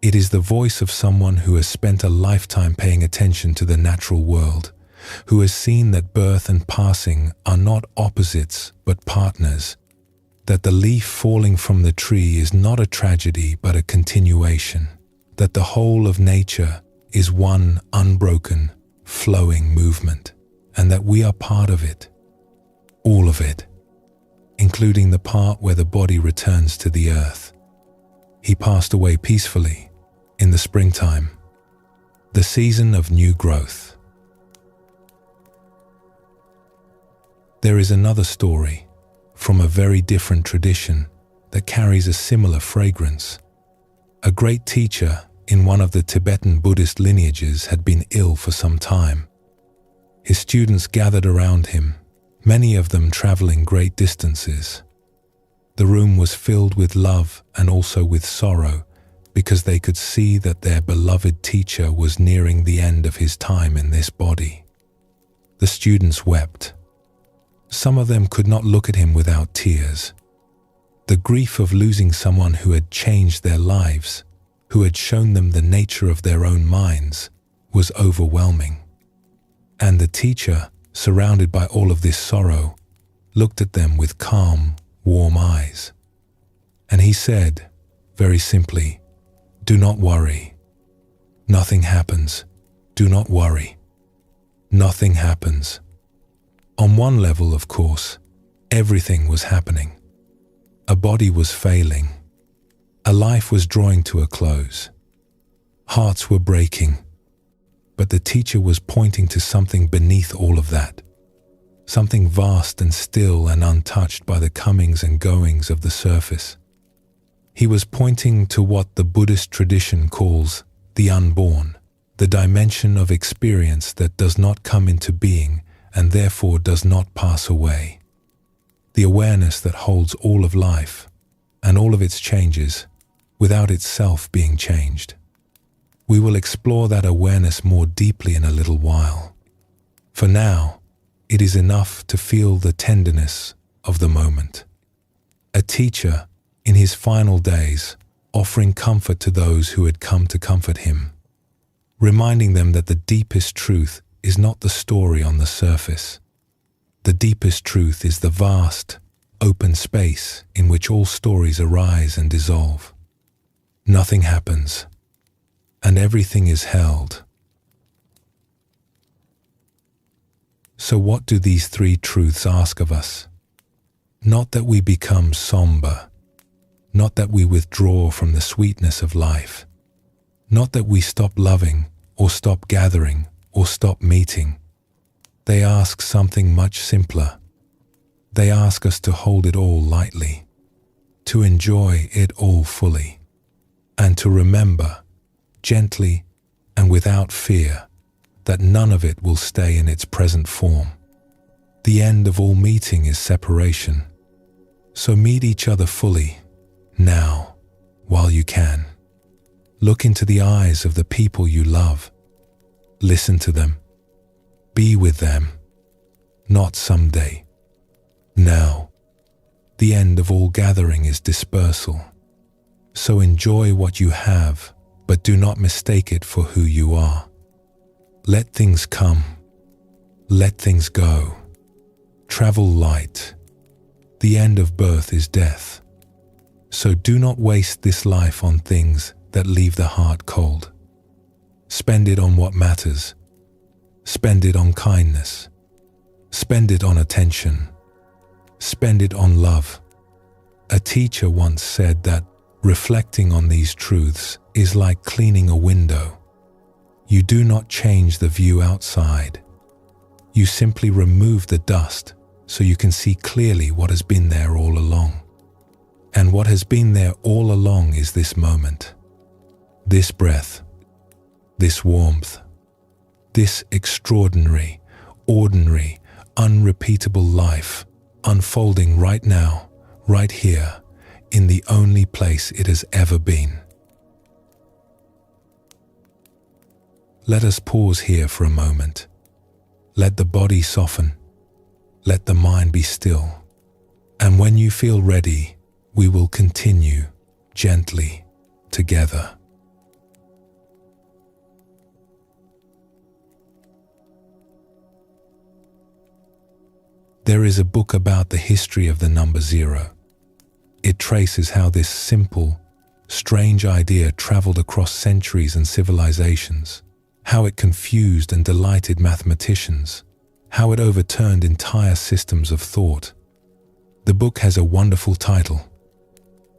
It is the voice of someone who has spent a lifetime paying attention to the natural world, who has seen that birth and passing are not opposites but partners, that the leaf falling from the tree is not a tragedy but a continuation, that the whole of nature is one unbroken, flowing movement, and that we are part of it, all of it, including the part where the body returns to the earth. He passed away peacefully in the springtime, the season of new growth. There is another story from a very different tradition that carries a similar fragrance. A great teacher in one of the Tibetan Buddhist lineages had been ill for some time. His students gathered around him, many of them traveling great distances. The room was filled with love and also with sorrow, because they could see that their beloved teacher was nearing the end of his time in this body. The students wept. Some of them could not look at him without tears. The grief of losing someone who had changed their lives, who had shown them the nature of their own minds, was overwhelming. And the teacher, surrounded by all of this sorrow, looked at them with calm, warm eyes. And he said, very simply, "Do not worry. Nothing happens. Do not worry. Nothing happens." On one level, of course, everything was happening. A body was failing. A life was drawing to a close. Hearts were breaking. But the teacher was pointing to something beneath all of that, something vast and still and untouched by the comings and goings of the surface. He was pointing to what the Buddhist tradition calls the unborn, the dimension of experience that does not come into being and therefore does not pass away. The awareness that holds all of life and all of its changes without itself being changed. We will explore that awareness more deeply in a little while. For now, it is enough to feel the tenderness of the moment. A teacher in his final days, offering comfort to those who had come to comfort him, reminding them that the deepest truth is not the story on the surface. The deepest truth is the vast, open space in which all stories arise and dissolve. Nothing happens, and everything is held. So what do these three truths ask of us? Not that we become somber, not that we withdraw from the sweetness of life, not that we stop loving or stop gathering or stop meeting. They ask something much simpler. They ask us to hold it all lightly, to enjoy it all fully, and to remember, gently and without fear, that none of it will stay in its present form. The end of all meeting is separation. So meet each other fully, now, while you can. Look into the eyes of the people you love. Listen to them. Be with them. Not someday. Now. The end of all gathering is dispersal. So enjoy what you have, but do not mistake it for who you are. Let things come. Let things go. Travel light. The end of birth is death. So do not waste this life on things that leave the heart cold. Spend it on what matters. Spend it on kindness. Spend it on attention. Spend it on love. A teacher once said that reflecting on these truths is like cleaning a window. You do not change the view outside. You simply remove the dust so you can see clearly what has been there all along. And what has been there all along is this moment, this breath, this warmth, this extraordinary, ordinary, unrepeatable life unfolding right now, right here, in the only place it has ever been. Let us pause here for a moment. Let the body soften. Let the mind be still. And when you feel ready, we will continue gently together. There is a book about the history of the number 0. It traces how this simple, strange idea traveled across centuries and civilizations, how it confused and delighted mathematicians, how it overturned entire systems of thought. The book has a wonderful title.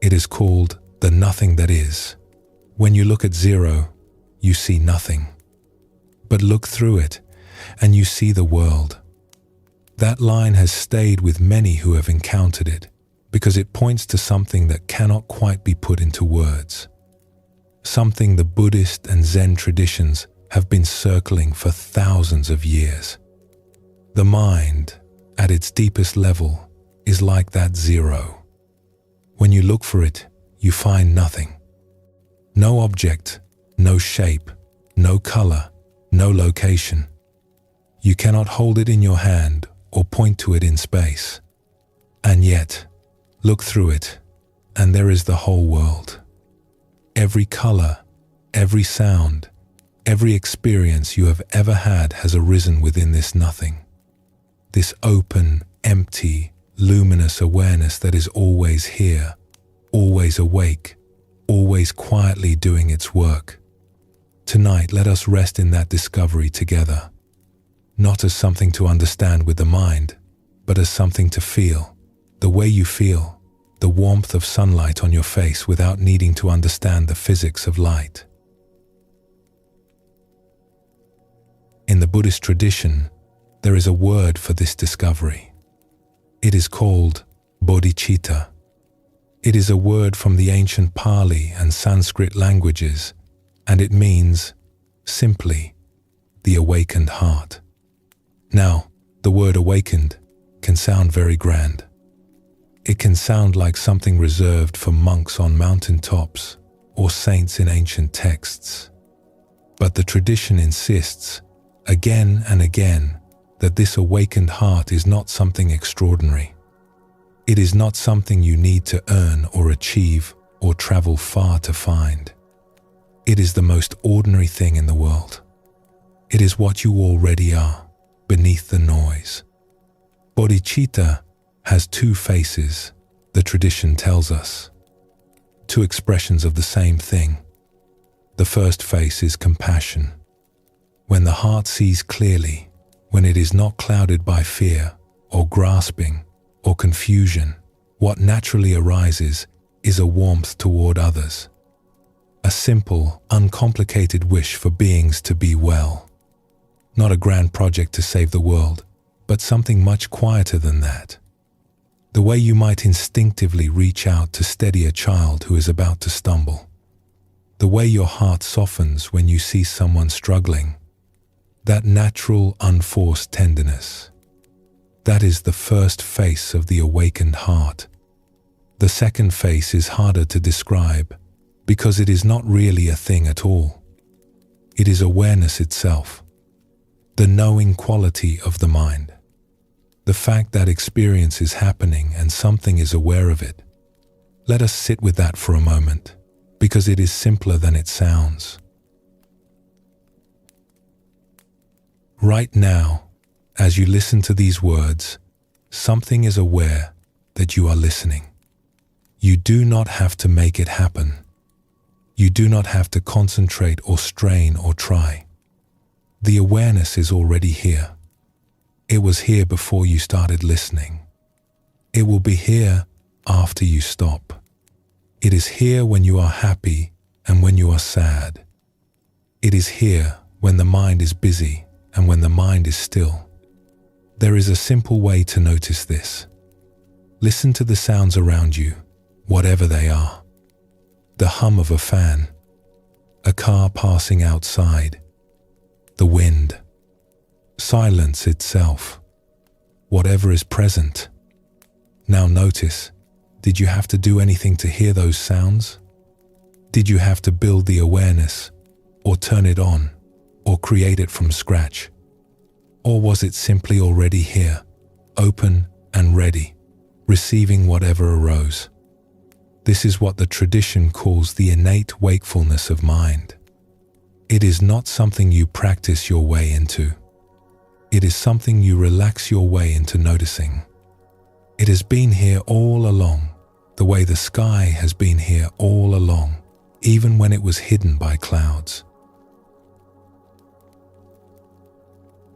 It is called The Nothing That Is. When you look at 0, you see nothing. But look through it, and you see the world. That line has stayed with many who have encountered it, because it points to something that cannot quite be put into words. Something the Buddhist and Zen traditions have been circling for thousands of years. The mind, at its deepest level, is like that 0. When you look for it, you find nothing. No object, no shape, no color, no location. You cannot hold it in your hand or point to it in space. And yet, look through it, and there is the whole world. Every color, every sound, every experience you have ever had has arisen within this nothing. This open, empty, luminous awareness that is always here, always awake, always quietly doing its work. Tonight, let us rest in that discovery together, not as something to understand with the mind, but as something to feel, the way you feel, the warmth of sunlight on your face without needing to understand the physics of light. In the Buddhist tradition, there is a word for this discovery. It is called bodhicitta. It is a word from the ancient Pali and Sanskrit languages, and it means, simply, the awakened heart. Now, the word awakened can sound very grand. It can sound like something reserved for monks on mountain tops or saints in ancient texts. But the tradition insists, again and again, that this awakened heart is not something extraordinary. It is not something you need to earn or achieve or travel far to find. It is the most ordinary thing in the world. It is what you already are, beneath the noise. Bodhicitta has two faces, the tradition tells us. Two expressions of the same thing. The first face is compassion. When the heart sees clearly, when it is not clouded by fear or grasping or confusion, what naturally arises is a warmth toward others. A simple, uncomplicated wish for beings to be well. Not a grand project to save the world, but something much quieter than that. The way you might instinctively reach out to steady a child who is about to stumble. The way your heart softens when you see someone struggling. That natural, unforced tenderness. That is the first face of the awakened heart. The second face is harder to describe because it is not really a thing at all. It is awareness itself, the knowing quality of the mind. The fact that experience is happening and something is aware of it. Let us sit with that for a moment, because it is simpler than it sounds. Right now, as you listen to these words, something is aware that you are listening. You do not have to make it happen. You do not have to concentrate or strain or try. The awareness is already here. It was here before you started listening. It will be here after you stop. It is here when you are happy and when you are sad. It is here when the mind is busy and when the mind is still. There is a simple way to notice this. Listen to the sounds around you, whatever they are. The hum of a fan, a car passing outside, the wind, silence itself, whatever is present. Now notice, did you have to do anything to hear those sounds? Did you have to build the awareness, or turn it on, or create it from scratch? Or was it simply already here, open and ready, receiving whatever arose? This is what the tradition calls the innate wakefulness of mind. It is not something you practice your way into. It is something you relax your way into noticing. It has been here all along, the way the sky has been here all along, even when it was hidden by clouds.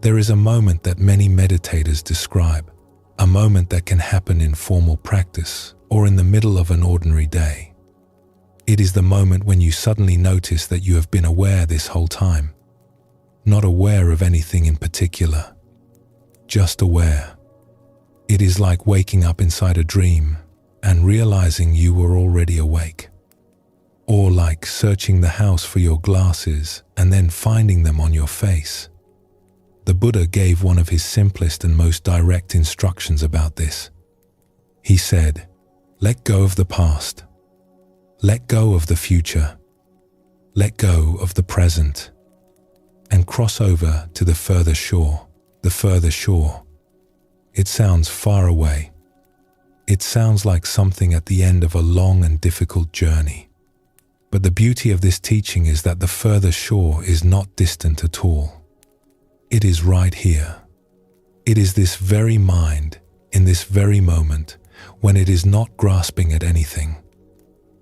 There is a moment that many meditators describe, a moment that can happen in formal practice or in the middle of an ordinary day. It is the moment when you suddenly notice that you have been aware this whole time, not aware of anything in particular, just aware. It is like waking up inside a dream and realizing you were already awake, or like searching the house for your glasses and then finding them on your face. The Buddha gave one of his simplest and most direct instructions about this. He said, "Let go of the past. Let go of the future. Let go of the present. And cross over to the further shore, the further shore." It sounds far away. It sounds like something at the end of a long and difficult journey. But the beauty of this teaching is that the further shore is not distant at all. It is right here. It is this very mind, in this very moment, when it is not grasping at anything.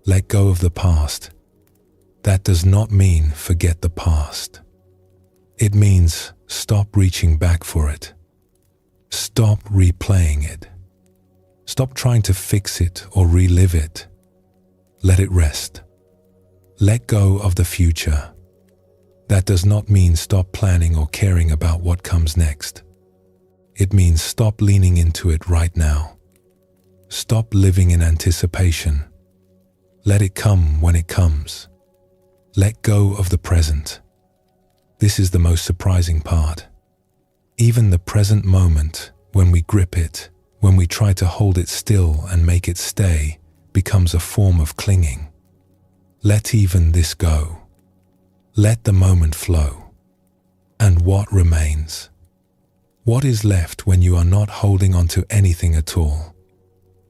Let go of the past. That does not mean forget the past. It means stop reaching back for it. Stop replaying it. Stop trying to fix it or relive it. Let it rest. Let go of the future. That does not mean stop planning or caring about what comes next. It means stop leaning into it right now. Stop living in anticipation. Let it come when it comes. Let go of the present. This is the most surprising part. Even the present moment, when we grip it, when we try to hold it still and make it stay, becomes a form of clinging. Let even this go. Let the moment flow. And what remains? What is left when you are not holding on to anything at all?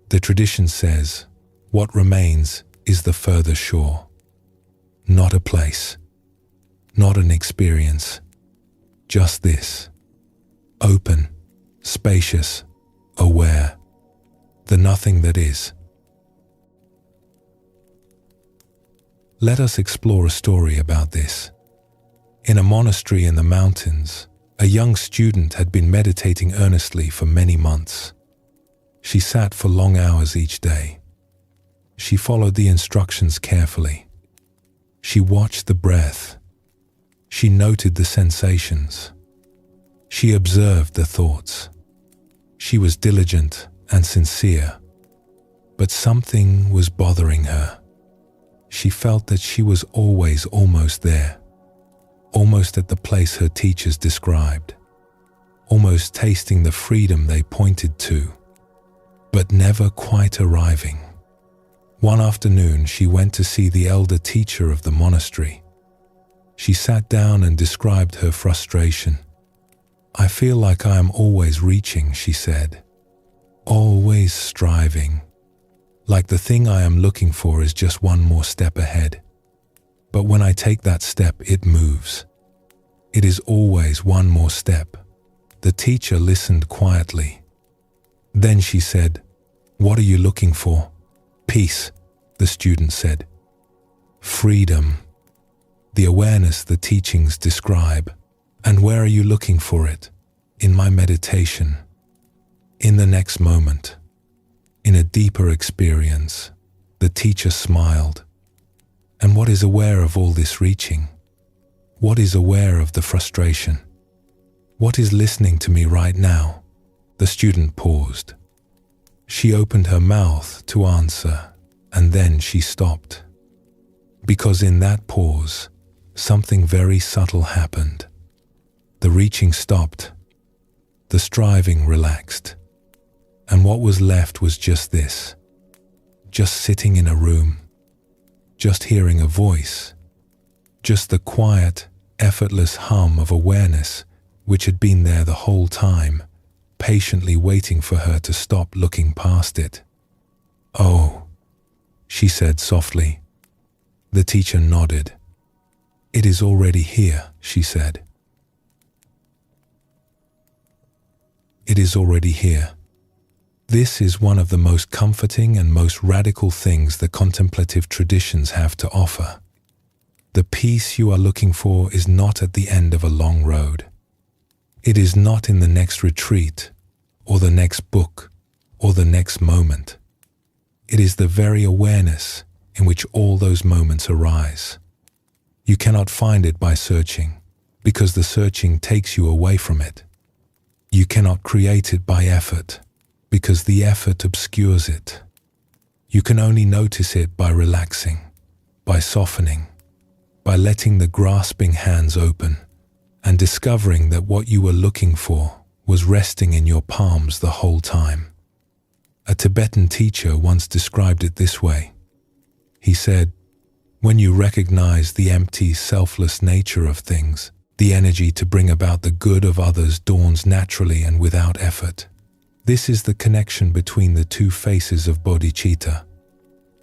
The tradition says, what remains is the further shore. Not a place, not an experience, just this. Open, spacious, aware, the nothing that is. Let us explore a story about this. In a monastery in the mountains, a young student had been meditating earnestly for many months. She sat for long hours each day. She followed the instructions carefully. She watched the breath. She noted the sensations. She observed the thoughts. She was diligent and sincere, but something was bothering her. She felt that she was always almost there, almost at the place her teachers described, almost tasting the freedom they pointed to, but never quite arriving. One afternoon, she went to see the elder teacher of the monastery. She sat down and described her frustration. "I feel like I am always reaching," she said, "always striving, like the thing I am looking for is just one more step ahead. But when I take that step, it moves. It is always one more step." The teacher listened quietly. Then she said, "What are you looking for?" "Peace," the student said. "Freedom, the awareness the teachings describe. And where are you looking for it?" "In my meditation, in the next moment, in a deeper experience." The teacher smiled. "And what is aware of all this reaching? What is aware of the frustration? What is listening to me right now?" The student paused. She opened her mouth to answer, and then she stopped. Because in that pause, something very subtle happened. The reaching stopped. The striving relaxed. And what was left was just this. Just sitting in a room. Just hearing a voice. Just the quiet, effortless hum of awareness which had been there the whole time, patiently waiting for her to stop looking past it. "Oh," she said softly. The teacher nodded. "It is already here," she said. "It is already here." This is one of the most comforting and most radical things the contemplative traditions have to offer. The peace you are looking for is not at the end of a long road. It is not in the next retreat, or the next book, or the next moment. It is the very awareness in which all those moments arise. You cannot find it by searching, because the searching takes you away from it. You cannot create it by effort, because the effort obscures it. You can only notice it by relaxing, by softening, by letting the grasping hands open, and discovering that what you were looking for was resting in your palms the whole time. A Tibetan teacher once described it this way. He said, "When you recognize the empty, selfless nature of things, the energy to bring about the good of others dawns naturally and without effort. This is the connection between the two faces of bodhicitta.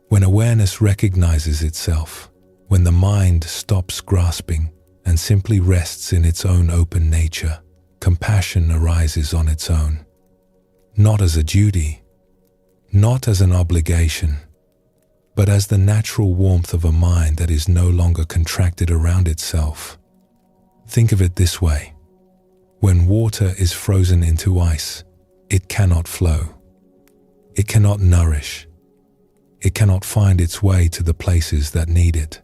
When awareness recognizes itself, when the mind stops grasping and simply rests in its own open nature, compassion arises on its own. Not as a duty, not as an obligation, but as the natural warmth of a mind that is no longer contracted around itself. Think of it this way. When water is frozen into ice, it cannot flow. It cannot nourish. It cannot find its way to the places that need it.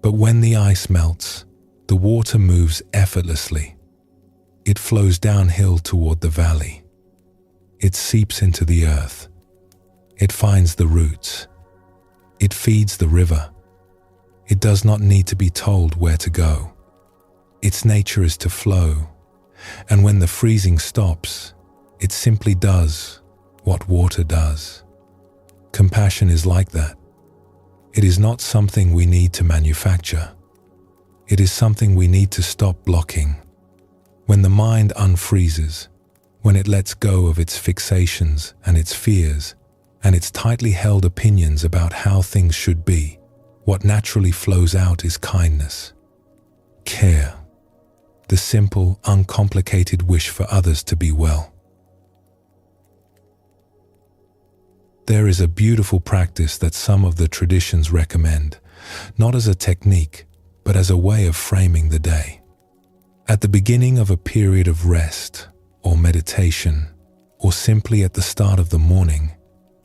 But when the ice melts, the water moves effortlessly. It flows downhill toward the valley. It seeps into the earth. It finds the roots. It feeds the river. It does not need to be told where to go. Its nature is to flow, and when the freezing stops, it simply does what water does. Compassion is like that. It is not something we need to manufacture. It is something we need to stop blocking. When the mind unfreezes, when it lets go of its fixations and its fears and its tightly held opinions about how things should be, what naturally flows out is kindness, care, the simple, uncomplicated wish for others to be well. There is a beautiful practice that some of the traditions recommend, not as a technique, but as a way of framing the day. At the beginning of a period of rest or meditation, or simply at the start of the morning,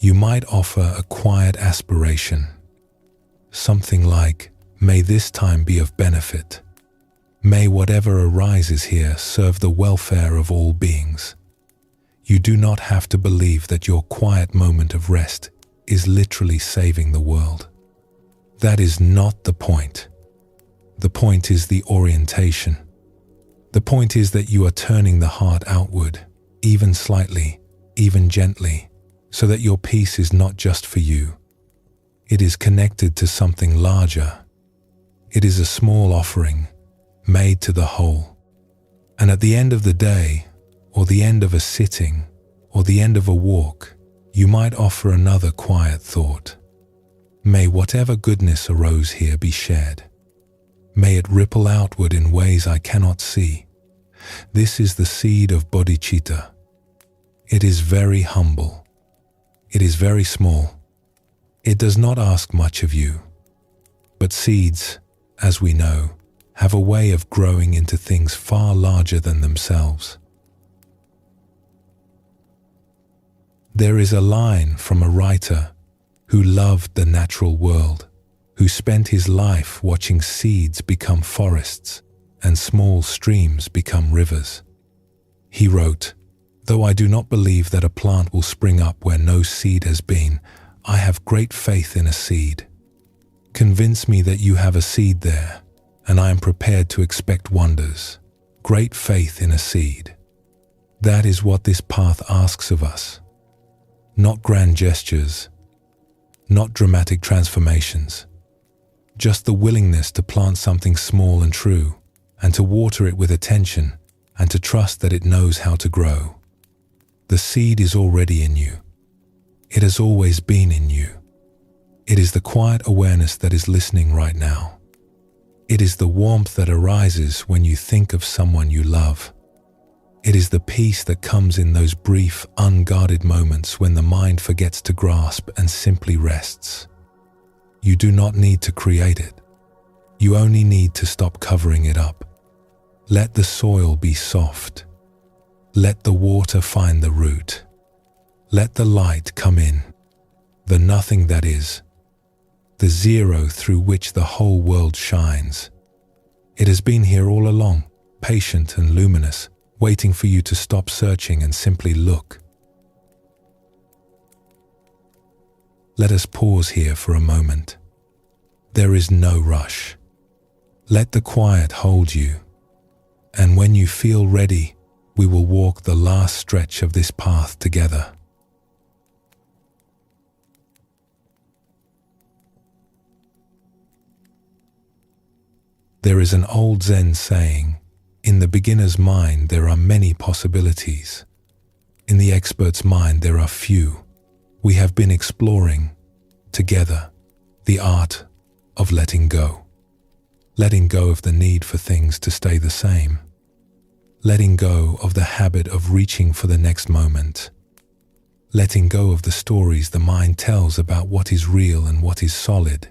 you might offer a quiet aspiration. Something like, "May this time be of benefit. May whatever arises here serve the welfare of all beings. You do not have to believe that your quiet moment of rest is literally saving the world. That is not the point. The point is the orientation. The point is that you are turning the heart outward, even slightly, even gently, so that your peace is not just for you. It is connected to something larger. It is a small offering, made to the whole. And at the end of the day, or the end of a sitting, or the end of a walk, you might offer another quiet thought. May whatever goodness arose here be shared. May it ripple outward in ways I cannot see. This is the seed of bodhicitta. It is very humble. It is very small. It does not ask much of you. But seeds, as we know, have a way of growing into things far larger than themselves. There is a line from a writer who loved the natural world, who spent his life watching seeds become forests and small streams become rivers. He wrote, "Though I do not believe that a plant will spring up where no seed has been, I have great faith in a seed. Convince me that you have a seed there, and I am prepared to expect wonders. Great faith in a seed." That is what this path asks of us. Not grand gestures, not dramatic transformations, just the willingness to plant something small and true, and to water it with attention, and to trust that it knows how to grow. The seed is already in you. It has always been in you. It is the quiet awareness that is listening right now. It is the warmth that arises when you think of someone you love. It is the peace that comes in those brief, unguarded moments when the mind forgets to grasp and simply rests. You do not need to create it. You only need to stop covering it up. Let the soil be soft. Let the water find the root. Let the light come in, the nothing that is, the zero through which the whole world shines. It has been here all along, patient and luminous, waiting for you to stop searching and simply look. Let us pause here for a moment. There is no rush. Let the quiet hold you, and when you feel ready, we will walk the last stretch of this path together. There is an old Zen saying, "In the beginner's mind there are many possibilities. In the expert's mind there are few." We have been exploring, together, the art of letting go. Letting go of the need for things to stay the same. Letting go of the habit of reaching for the next moment. Letting go of the stories the mind tells about what is real and what is solid.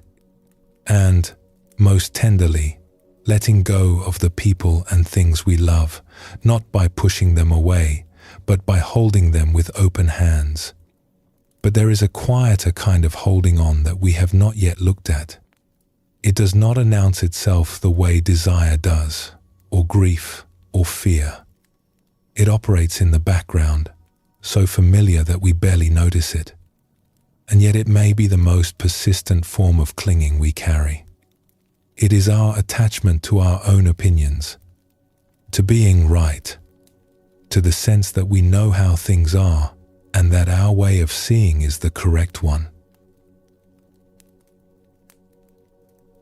And, most tenderly, letting go of the people and things we love, not by pushing them away, but by holding them with open hands. But there is a quieter kind of holding on that we have not yet looked at. It does not announce itself the way desire does, or grief, or fear. It operates in the background, so familiar that we barely notice it. And yet it may be the most persistent form of clinging we carry. It is our attachment to our own opinions, to being right, to the sense that we know how things are and that our way of seeing is the correct one.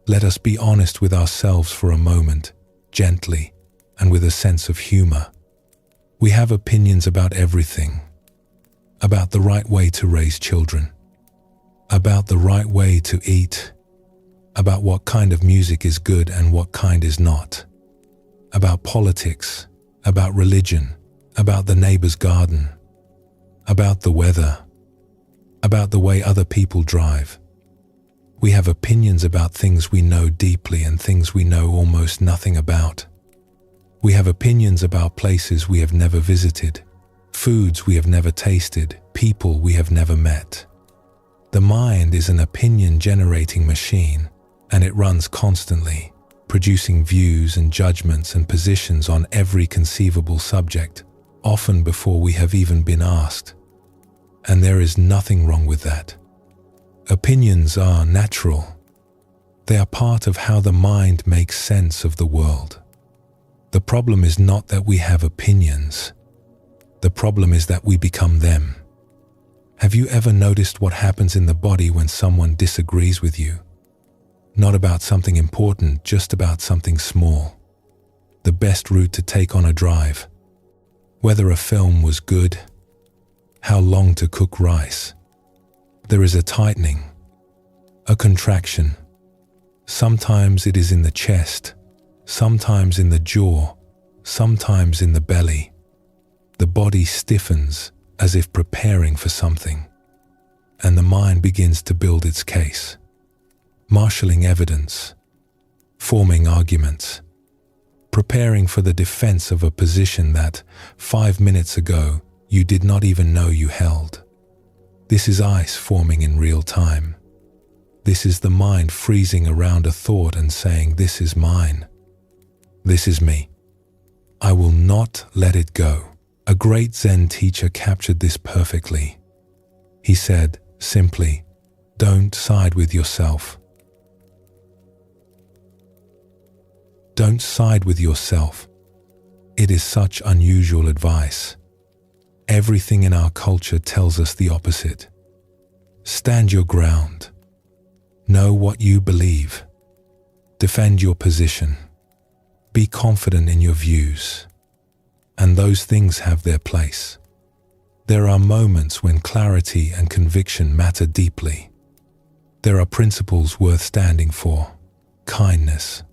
Let us be honest with ourselves for a moment, gently and with a sense of humor. We have opinions about everything, about the right way to raise children, about the right way to eat, about what kind of music is good and what kind is not, about politics, about religion, about the neighbor's garden, about the weather, about the way other people drive. We have opinions about things we know deeply and things we know almost nothing about. We have opinions about places we have never visited, foods we have never tasted, people we have never met. The mind is an opinion-generating machine, and it runs constantly, producing views and judgments and positions on every conceivable subject, often before we have even been asked. And there is nothing wrong with that. Opinions are natural. They are part of how the mind makes sense of the world. The problem is not that we have opinions. The problem is that we become them. Have you ever noticed what happens in the body when someone disagrees with you? Not about something important, just about something small. The best route to take on a drive. Whether a film was good. How long to cook rice. There is a tightening. A contraction. Sometimes it is in the chest. Sometimes in the jaw. Sometimes in the belly. The body stiffens as if preparing for something. And the mind begins to build its case. Marshalling evidence, forming arguments, preparing for the defense of a position that 5 minutes ago you did not even know you held. This is ice forming in real time. This is the mind freezing around a thought and saying, "This is mine. This is me. I will not let it go." A great Zen teacher captured this perfectly. He said, simply, "Don't side with yourself. Don't side with yourself." It is such unusual advice. Everything in our culture tells us the opposite. Stand your ground. Know what you believe. Defend your position. Be confident in your views. And those things have their place. There are moments when clarity and conviction matter deeply. There are principles worth standing for. Kindness,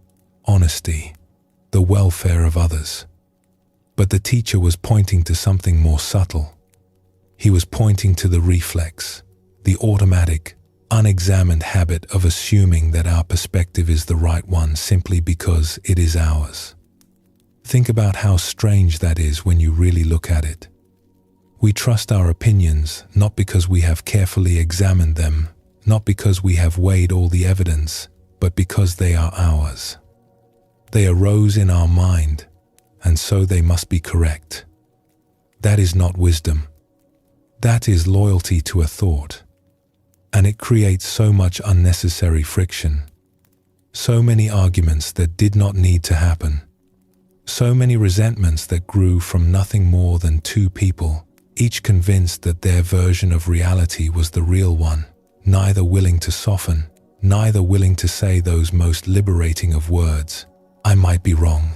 honesty, the welfare of others. But the teacher was pointing to something more subtle. He was pointing to the reflex, the automatic, unexamined habit of assuming that our perspective is the right one simply because it is ours. Think about how strange that is when you really look at it. We trust our opinions not because we have carefully examined them, not because we have weighed all the evidence, but because they are ours. They arose in our mind, and so they must be correct. That is not wisdom. That is loyalty to a thought. And it creates so much unnecessary friction. So many arguments that did not need to happen. So many resentments that grew from nothing more than two people, each convinced that their version of reality was the real one, neither willing to soften, neither willing to say those most liberating of words, "I might be wrong."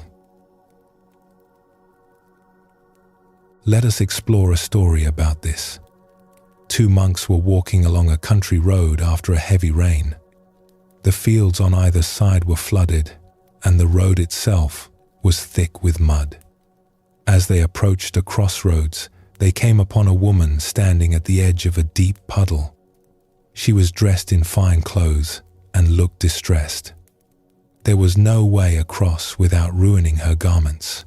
Let us explore a story about this. Two monks were walking along a country road after a heavy rain. The fields on either side were flooded, and the road itself was thick with mud. As they approached a crossroads, they came upon a woman standing at the edge of a deep puddle. She was dressed in fine clothes and looked distressed. There was no way across without ruining her garments.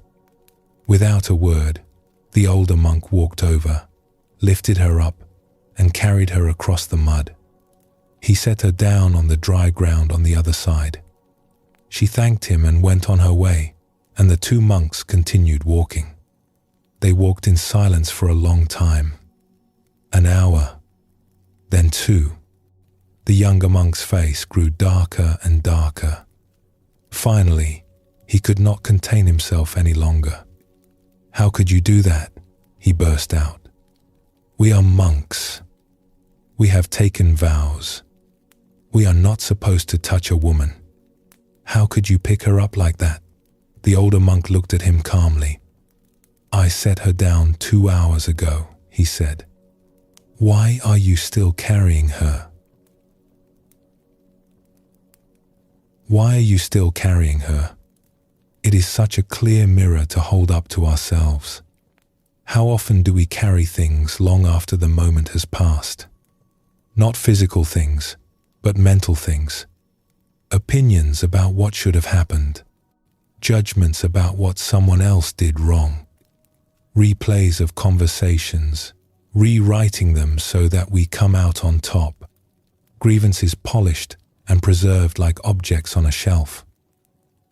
Without a word, the older monk walked over, lifted her up, and carried her across the mud. He set her down on the dry ground on the other side. She thanked him and went on her way, and the two monks continued walking. They walked in silence for a long time. An hour, then two. The younger monk's face grew darker and darker. Finally, he could not contain himself any longer. "How could you do that?" he burst out. "We are monks. We have taken vows. We are not supposed to touch a woman. How could you pick her up like that?" The older monk looked at him calmly. "I set her down 2 hours ago," he said. "Why are you still carrying her? Why are you still carrying her?" It is such a clear mirror to hold up to ourselves. How often do we carry things long after the moment has passed? Not physical things, but mental things. Opinions about what should have happened. Judgments about what someone else did wrong. Replays of conversations, rewriting them so that we come out on top. Grievances polished and preserved like objects on a shelf.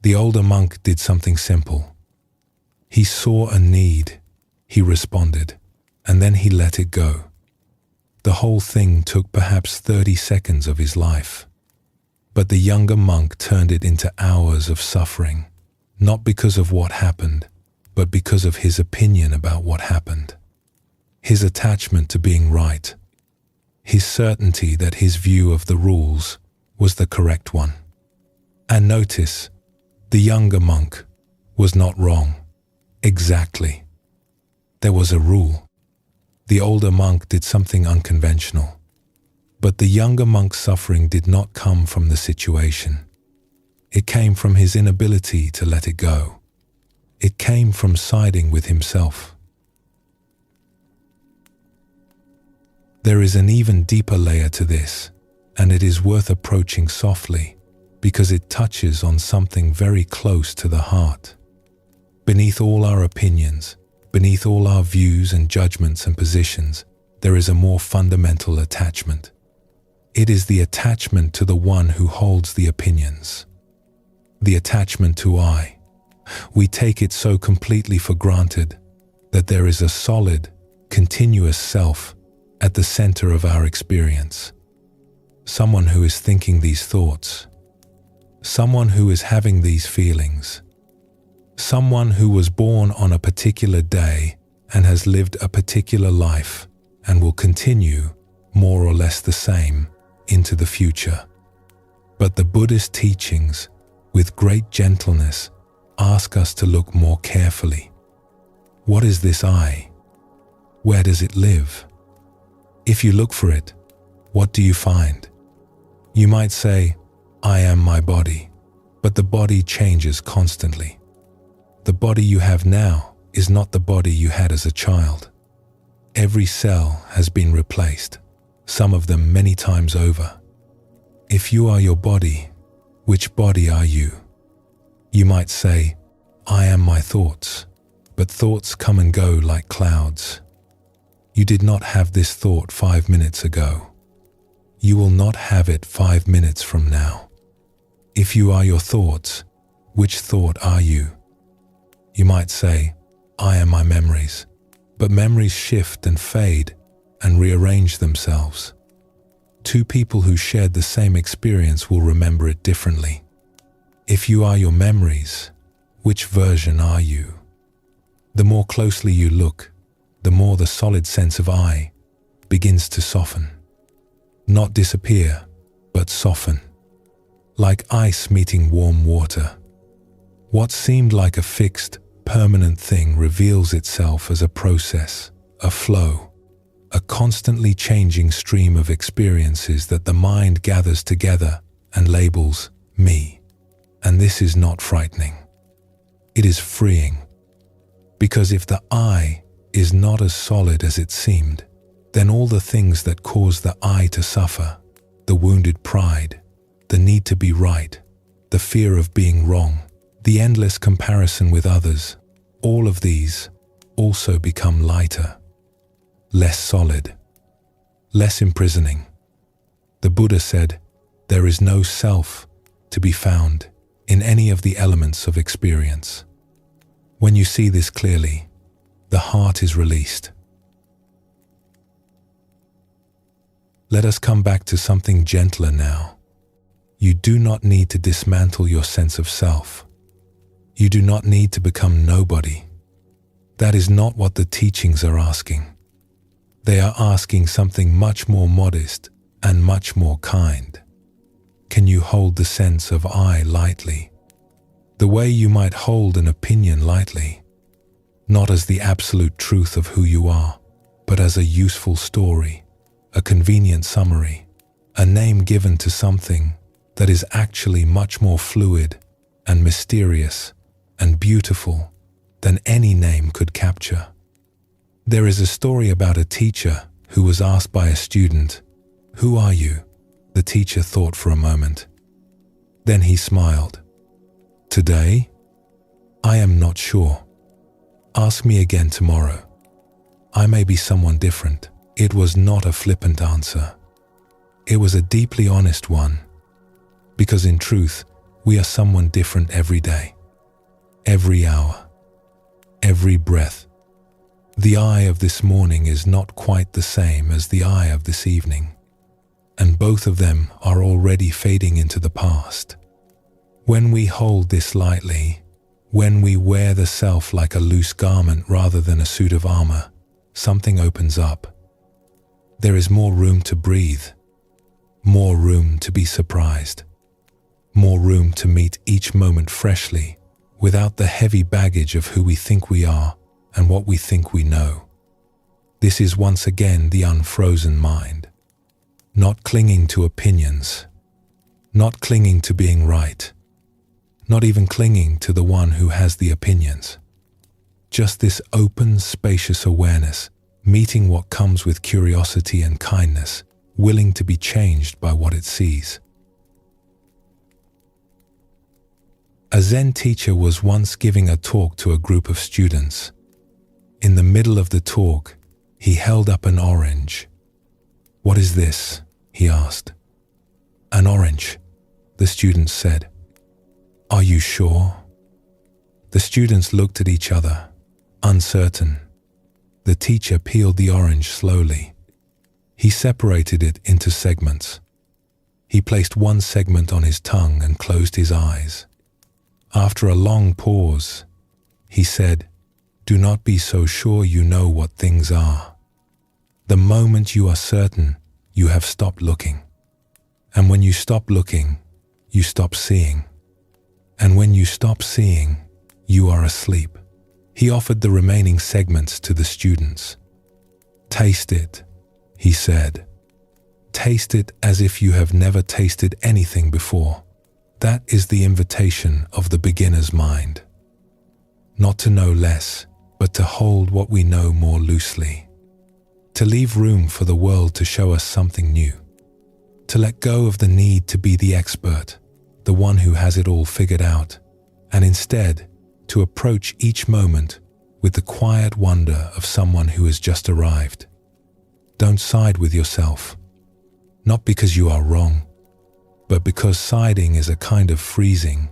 The older monk did something simple. He saw a need, he responded, and then he let it go. The whole thing took perhaps 30 seconds of his life. But the younger monk turned it into hours of suffering, not because of what happened, but because of his opinion about what happened. His attachment to being right. His certainty that his view of the rules was the correct one. And notice, the younger monk was not wrong. Exactly. There was a rule. The older monk did something unconventional. But the younger monk's suffering did not come from the situation. It came from his inability to let it go. It came from siding with himself. There is an even deeper layer to this, and it is worth approaching softly because it touches on something very close to the heart. Beneath all our opinions, beneath all our views and judgments and positions, there is a more fundamental attachment. It is the attachment to the one who holds the opinions. The attachment to I. We take it so completely for granted that there is a solid, continuous self at the center of our experience. Someone who is thinking these thoughts. Someone who is having these feelings. Someone who was born on a particular day and has lived a particular life and will continue, more or less the same, into the future. But the Buddhist teachings, with great gentleness, ask us to look more carefully. What is this I? Where does it live? If you look for it, what do you find? You might say, I am my body, but the body changes constantly. The body you have now is not the body you had as a child. Every cell has been replaced, some of them many times over. If you are your body, which body are you? You might say, I am my thoughts, but thoughts come and go like clouds. You did not have this thought 5 minutes ago. You will not have it 5 minutes from now. If you are your thoughts, which thought are you? You might say, I am my memories, but memories shift and fade and rearrange themselves. Two people who shared the same experience will remember it differently. If you are your memories, which version are you? The more closely you look, the more the solid sense of I begins to soften. Not disappear, but soften. Like ice meeting warm water. What seemed like a fixed, permanent thing reveals itself as a process, a flow, a constantly changing stream of experiences that the mind gathers together and labels me. And this is not frightening. It is freeing. Because if the I is not as solid as it seemed, then all the things that cause the I to suffer, the wounded pride, the need to be right, the fear of being wrong, the endless comparison with others, all of these also become lighter, less solid, less imprisoning. The Buddha said, there is no self to be found in any of the elements of experience. When you see this clearly, the heart is released. Let us come back to something gentler now. You do not need to dismantle your sense of self. You do not need to become nobody. That is not what the teachings are asking. They are asking something much more modest and much more kind. Can you hold the sense of I lightly? The way you might hold an opinion lightly, not as the absolute truth of who you are, but as a useful story, a convenient summary, a name given to something that is actually much more fluid and mysterious and beautiful than any name could capture. There is a story about a teacher who was asked by a student, "Who are you?" The teacher thought for a moment. Then he smiled. "Today? I am not sure. Ask me again tomorrow. I may be someone different." It was not a flippant answer. It was a deeply honest one. Because in truth, We are someone different every day, every hour, every breath. The I of this morning is not quite the same as the I of this evening, and both of them are already fading into the past. When we hold this lightly, when we wear the self like a loose garment rather than a suit of armor, something opens up. There is more room to breathe, more room to be surprised, more room to meet each moment freshly, without the heavy baggage of who we think we are and what we think we know. This is once again the unfrozen mind, not clinging to opinions, not clinging to being right, not even clinging to the one who has the opinions. Just this open, spacious awareness, meeting what comes with curiosity and kindness, willing to be changed by what it sees. A Zen teacher was once giving a talk to a group of students. In the middle of the talk, he held up an orange. "What is this?" he asked. "An orange," the students said. "Are you sure?" The students looked at each other, uncertain. The teacher peeled the orange slowly. He separated it into segments. He placed one segment on his tongue and closed his eyes. After a long pause, he said, "Do not be so sure you know what things are. The moment you are certain, you have stopped looking. And when you stop looking, you stop seeing. And when you stop seeing, you are asleep." He offered the remaining segments to the students. "Taste it," he said. "Taste it as if you have never tasted anything before." That is the invitation of the beginner's mind. Not to know less, but to hold what we know more loosely. To leave room for the world to show us something new. To let go of the need to be the expert, the one who has it all figured out, and instead to approach each moment with the quiet wonder of someone who has just arrived. Don't side with yourself, not because you are wrong, but because siding is a kind of freezing.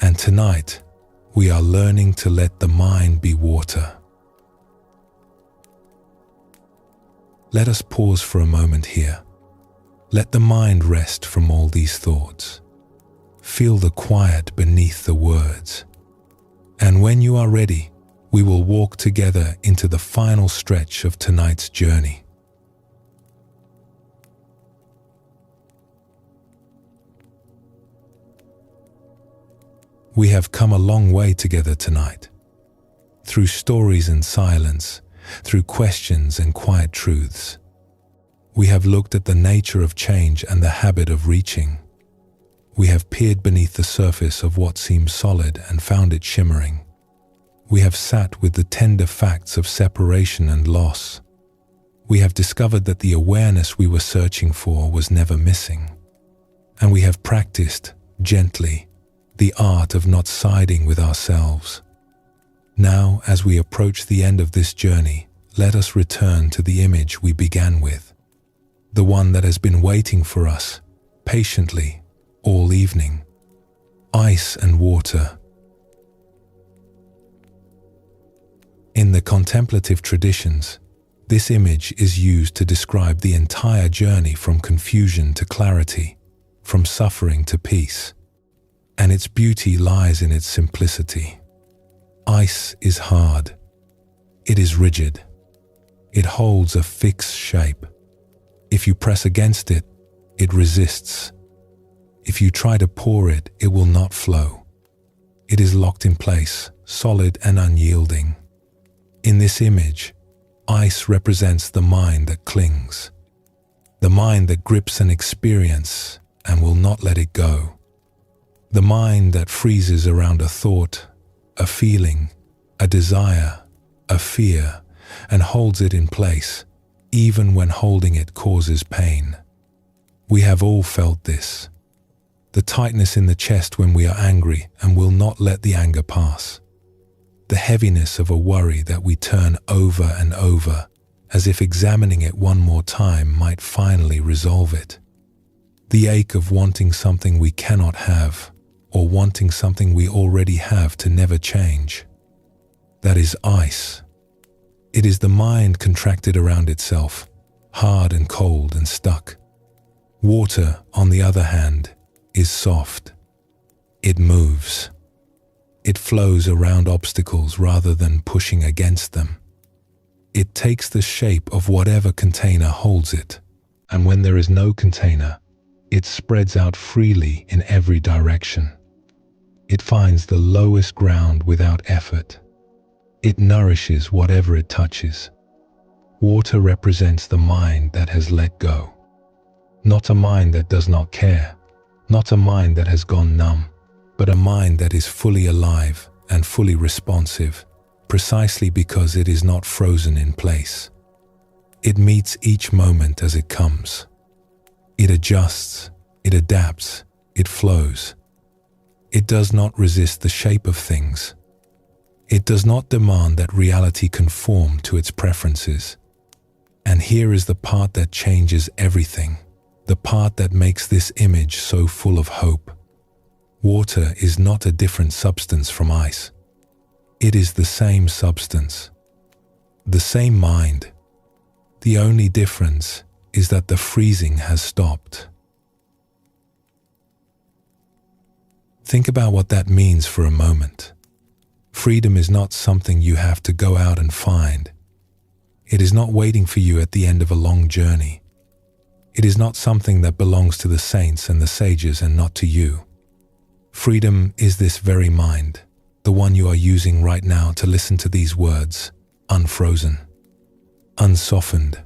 And tonight, we are learning to let the mind be water. Let us pause for a moment here. Let the mind rest from all these thoughts. Feel the quiet beneath the words. And when you are ready, we will walk together into the final stretch of tonight's journey. We have come a long way together tonight. Through stories and silence, through questions and quiet truths. We have looked at the nature of change and the habit of reaching. We have peered beneath the surface of what seems solid and found it shimmering. We have sat with the tender facts of separation and loss. We have discovered that the awareness we were searching for was never missing. And we have practiced, gently, the art of not siding with ourselves. Now, as we approach the end of this journey, let us return to the image we began with. The one that has been waiting for us, patiently, all evening. Ice and water. In the contemplative traditions, this image is used to describe the entire journey from confusion to clarity, from suffering to peace. And its beauty lies in its simplicity. Ice is hard. It is rigid. It holds a fixed shape. If you press against it, it resists. If you try to pour it, it will not flow. It is locked in place, solid and unyielding. In this image, ice represents the mind that clings, the mind that grips an experience and will not let it go, the mind that freezes around a thought, a feeling, a desire, a fear, and holds it in place, even when holding it causes pain. We have all felt this. The tightness in the chest when we are angry and will not let the anger pass. The heaviness of a worry that we turn over and over, as if examining it one more time might finally resolve it. The ache of wanting something we cannot have, or wanting something we already have to never change. That is ice. It is the mind contracted around itself, hard and cold and stuck. Water, on the other hand, is soft. It moves. It flows around obstacles rather than pushing against them. It takes the shape of whatever container holds it, and when there is no container, it spreads out freely in every direction. It finds the lowest ground without effort. It nourishes whatever it touches. Water represents the mind that has let go. Not a mind that does not care, not a mind that has gone numb, but a mind that is fully alive and fully responsive, precisely because it is not frozen in place. It meets each moment as it comes. It adjusts, it adapts, it flows. It does not resist the shape of things. It does not demand that reality conform to its preferences. And here is the part that changes everything, the part that makes this image so full of hope. Water is not a different substance from ice. It is the same substance, the same mind. The only difference is that the freezing has stopped. Think about what that means for a moment. Freedom is not something you have to go out and find. It is not waiting for you at the end of a long journey. It is not something that belongs to the saints and the sages and not to you. Freedom is this very mind, the one you are using right now to listen to these words, unfrozen, unsoftened,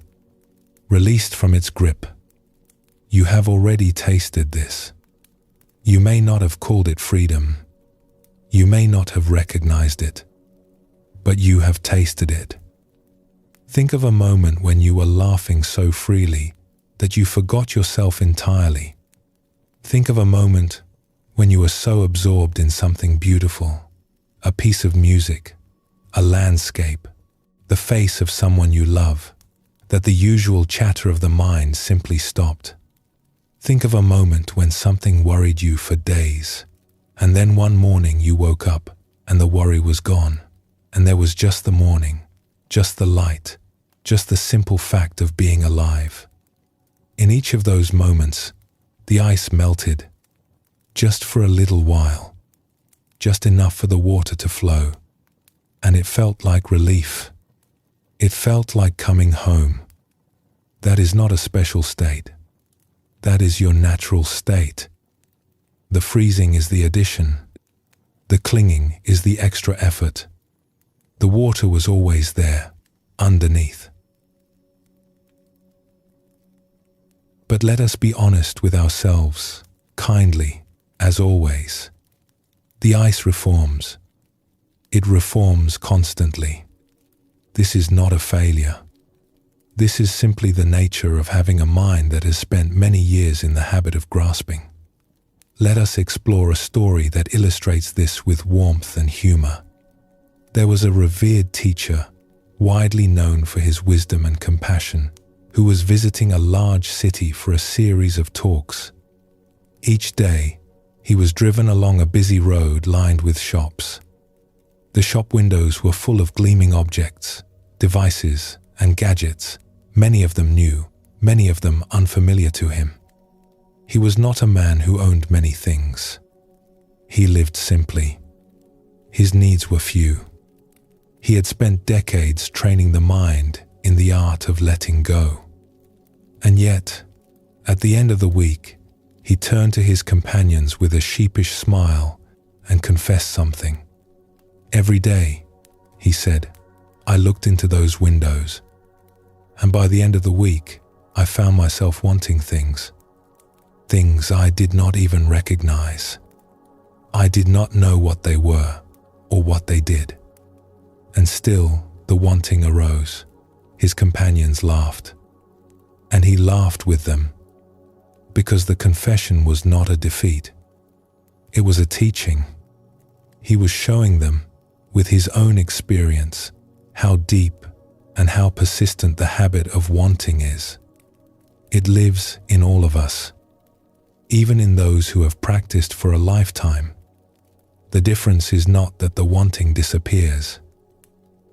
released from its grip. You have already tasted this. You may not have called it freedom. You may not have recognized it, but you have tasted it. Think of a moment when you were laughing so freely that you forgot yourself entirely. Think of a moment when you were so absorbed in something beautiful, a piece of music, a landscape, the face of someone you love, that the usual chatter of the mind simply stopped. Think of a moment when something worried you for days, and then one morning you woke up and the worry was gone, and there was just the morning, just the light, just the simple fact of being alive. In each of those moments, the ice melted, just for a little while, just enough for the water to flow, and it felt like relief. It felt like coming home. That is not a special state. That is your natural state. The freezing is the addition. The clinging is the extra effort. The water was always there, underneath. But let us be honest with ourselves, kindly, as always. The ice reforms. It reforms constantly. This is not a failure. This is simply the nature of having a mind that has spent many years in the habit of grasping. Let us explore a story that illustrates this with warmth and humor. There was a revered teacher, widely known for his wisdom and compassion, who was visiting a large city for a series of talks. Each day, he was driven along a busy road lined with shops. The shop windows were full of gleaming objects, devices, and gadgets, many of them new, many of them unfamiliar to him. He was not a man who owned many things. He lived simply. His needs were few. He had spent decades training the mind in the art of letting go. And yet, at the end of the week, he turned to his companions with a sheepish smile and confessed something. Every day, he said, I looked into those windows, and by the end of the week, I found myself wanting things I did not even recognize. I did not know what they were or what they did. And still, the wanting arose. His companions laughed, and he laughed with them, because the confession was not a defeat. It was a teaching. He was showing them, with his own experience, how deep and how persistent the habit of wanting is. It lives in all of us. Even in those who have practiced for a lifetime, The difference is not that the wanting disappears.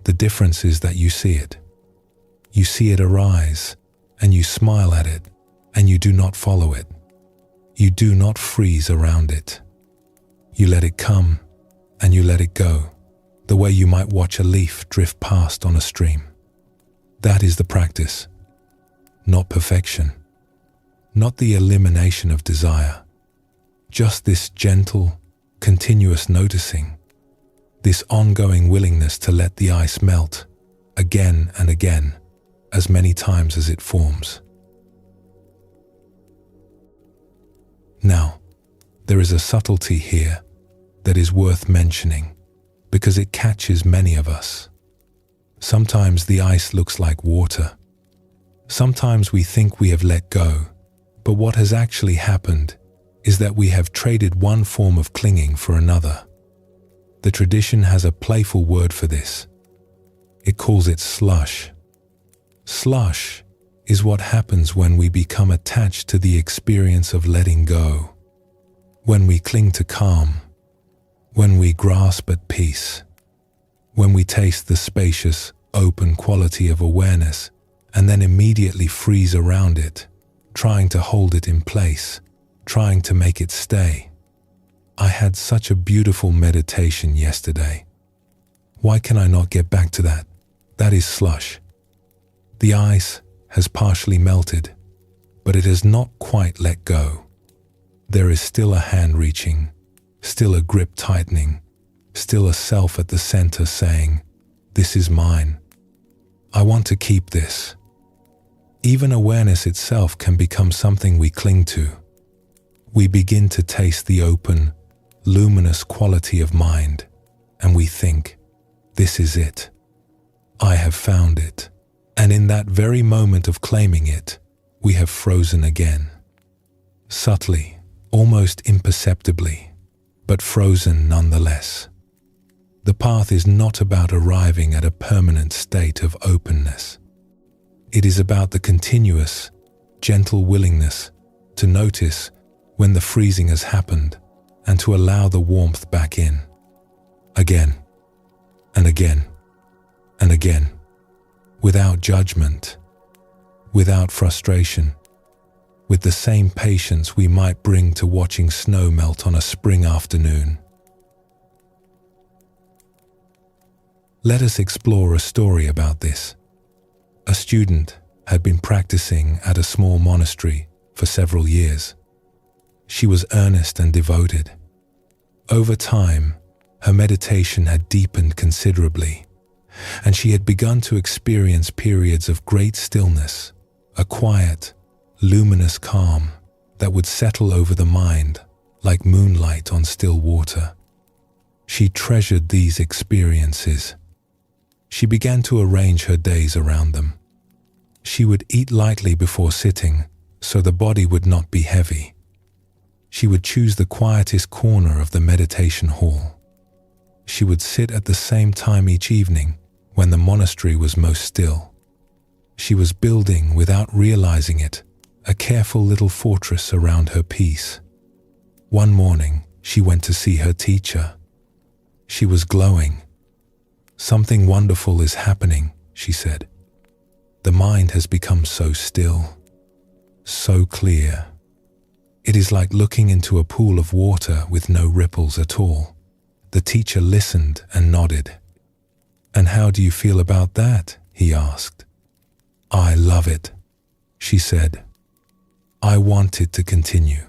The difference is that you see it. You see it arise, and you smile at it, and you do not follow it. You do not freeze around it. You let it come, and you let it go, the way you might watch a leaf drift past on a stream. That is the practice, not perfection, not the elimination of desire, just this gentle, continuous noticing, this ongoing willingness to let the ice melt again and again, as many times as it forms. Now, there is a subtlety here that is worth mentioning because it catches many of us. Sometimes the ice looks like water. Sometimes we think we have let go, but what has actually happened is that we have traded one form of clinging for another. The tradition has a playful word for this. It calls it slush. Slush is what happens when we become attached to the experience of letting go, when we cling to calm, when we grasp at peace, when we taste the spacious, open quality of awareness and then immediately freeze around it, trying to hold it in place, trying to make it stay. I had such a beautiful meditation yesterday. Why can I not get back to that? That is slush. The ice has partially melted, but it has not quite let go. There is still a hand reaching, still a grip tightening, still a self at the center saying, "This is mine. I want to keep this." Even awareness itself can become something we cling to. We begin to taste the open, luminous quality of mind, and we think, "This is it. I have found it." And in that very moment of claiming it, we have frozen again. Subtly, almost imperceptibly, but frozen nonetheless. The path is not about arriving at a permanent state of openness. It is about the continuous, gentle willingness to notice when the freezing has happened and to allow the warmth back in. Again, and again, and again. Without judgment, without frustration, with the same patience we might bring to watching snow melt on a spring afternoon. Let us explore a story about this. A student had been practicing at a small monastery for several years. She was earnest and devoted. Over time, her meditation had deepened considerably, and she had begun to experience periods of great stillness, a quiet, luminous calm that would settle over the mind like moonlight on still water. She treasured these experiences. She began to arrange her days around them. She would eat lightly before sitting, so the body would not be heavy. She would choose the quietest corner of the meditation hall. She would sit at the same time each evening when the monastery was most still. She was building, without realizing it, a careful little fortress around her peace. One morning, she went to see her teacher. She was glowing. "Something wonderful is happening," she said. "The mind has become so still, so clear. It is like looking into a pool of water with no ripples at all." The teacher listened and nodded. "And how do you feel about that?" he asked. "I love it," she said. "I want it to continue.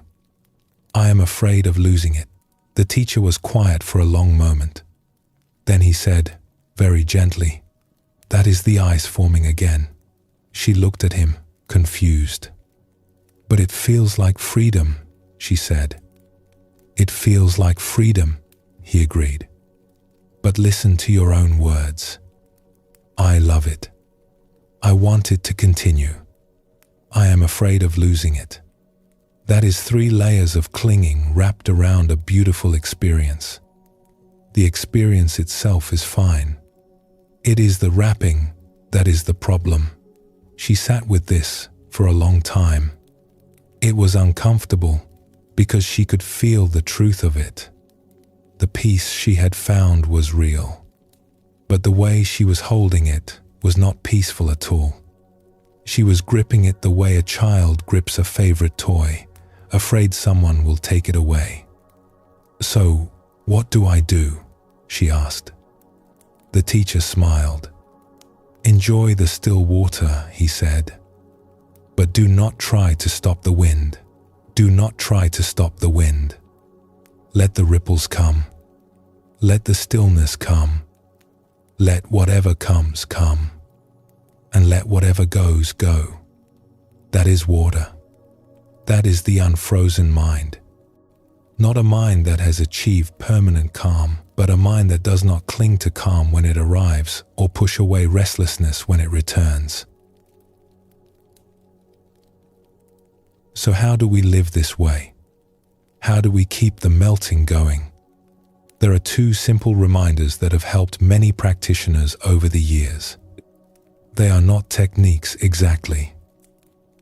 I am afraid of losing it." The teacher was quiet for a long moment. Then he said, very gently, "That is the ice forming again." She looked at him, confused. "But it feels like freedom," she said. "It feels like freedom," he agreed. "But listen to your own words. I love it. I want it to continue. I am afraid of losing it." That is 3 layers of clinging wrapped around a beautiful experience. The experience itself is fine. It is the wrapping that is the problem. She sat with this for a long time. It was uncomfortable because she could feel the truth of it. The peace she had found was real. But the way she was holding it was not peaceful at all. She was gripping it the way a child grips a favorite toy, afraid someone will take it away. "So, what do I do?" she asked. The teacher smiled. "Enjoy the still water," he said. "But do not try to stop the wind. Do not try to stop the wind. Let the ripples come. Let the stillness come. Let whatever comes come. And let whatever goes go. That is water. That is the unfrozen mind. Not a mind that has achieved permanent calm, but a mind that does not cling to calm when it arrives or push away restlessness when it returns." So how do we live this way? How do we keep the melting going? There are two simple reminders that have helped many practitioners over the years. They are not techniques exactly.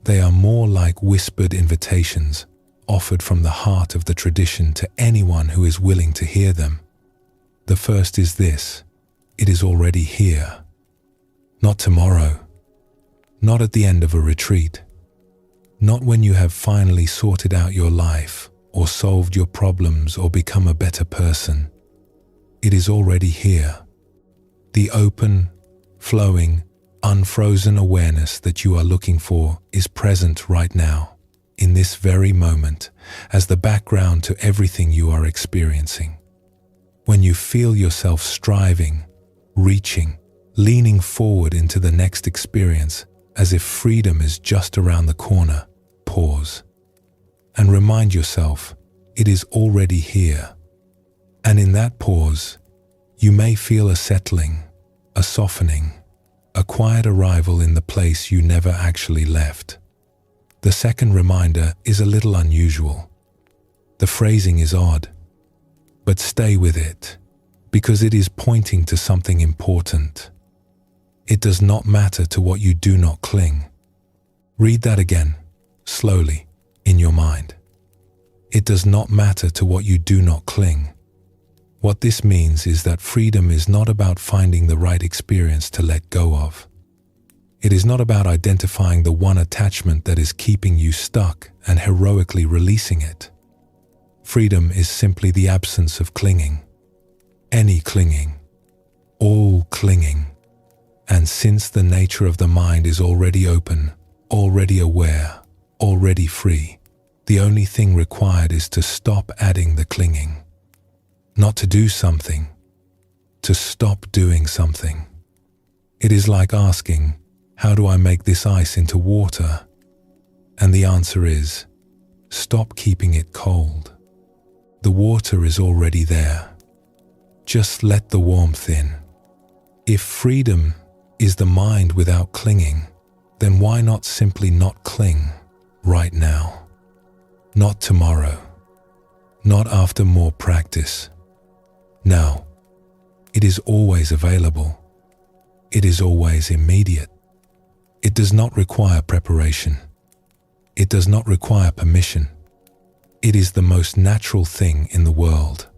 They are more like whispered invitations offered from the heart of the tradition to anyone who is willing to hear them. The first is this: it is already here. Not tomorrow. Not at the end of a retreat. Not when you have finally sorted out your life or solved your problems or become a better person. It is already here. The open, flowing, unfrozen awareness that you are looking for is present right now, in this very moment, as the background to everything you are experiencing. When you feel yourself striving, reaching, leaning forward into the next experience, as if freedom is just around the corner, pause and remind yourself it is already here. And in that pause, you may feel a settling, a softening, a quiet arrival in the place you never actually left. The second reminder is a little unusual. The phrasing is odd, but stay with it, because it is pointing to something important. It does not matter to what you do not cling. Read that again, slowly, in your mind. It does not matter to what you do not cling. What this means is that freedom is not about finding the right experience to let go of. It is not about identifying the one attachment that is keeping you stuck and heroically releasing it. Freedom is simply the absence of clinging. Any clinging. All clinging. And since the nature of the mind is already open, already aware, already free, the only thing required is to stop adding the clinging. Not to do something, to stop doing something. It is like asking, how do I make this ice into water? And the answer is, stop keeping it cold. The water is already there. Just let the warmth in. If freedom is the mind without clinging, then why not simply not cling right now? Not tomorrow. Not after more practice. Now, it is always available. It is always immediate. It does not require preparation. It does not require permission. It is the most natural thing in the world.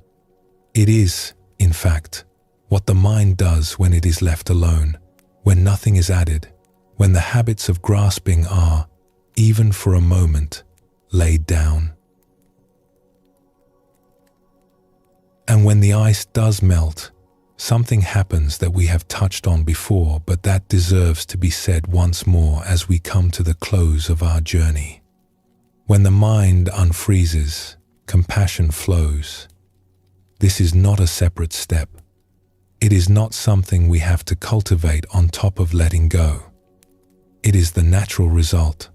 It is, in fact, what the mind does when it is left alone, when nothing is added, when the habits of grasping are, even for a moment, laid down. And when the ice does melt, something happens that we have touched on before, but that deserves to be said once more as we come to the close of our journey. When the mind unfreezes, compassion flows. This is not a separate step. It is not something we have to cultivate on top of letting go. It is the natural result,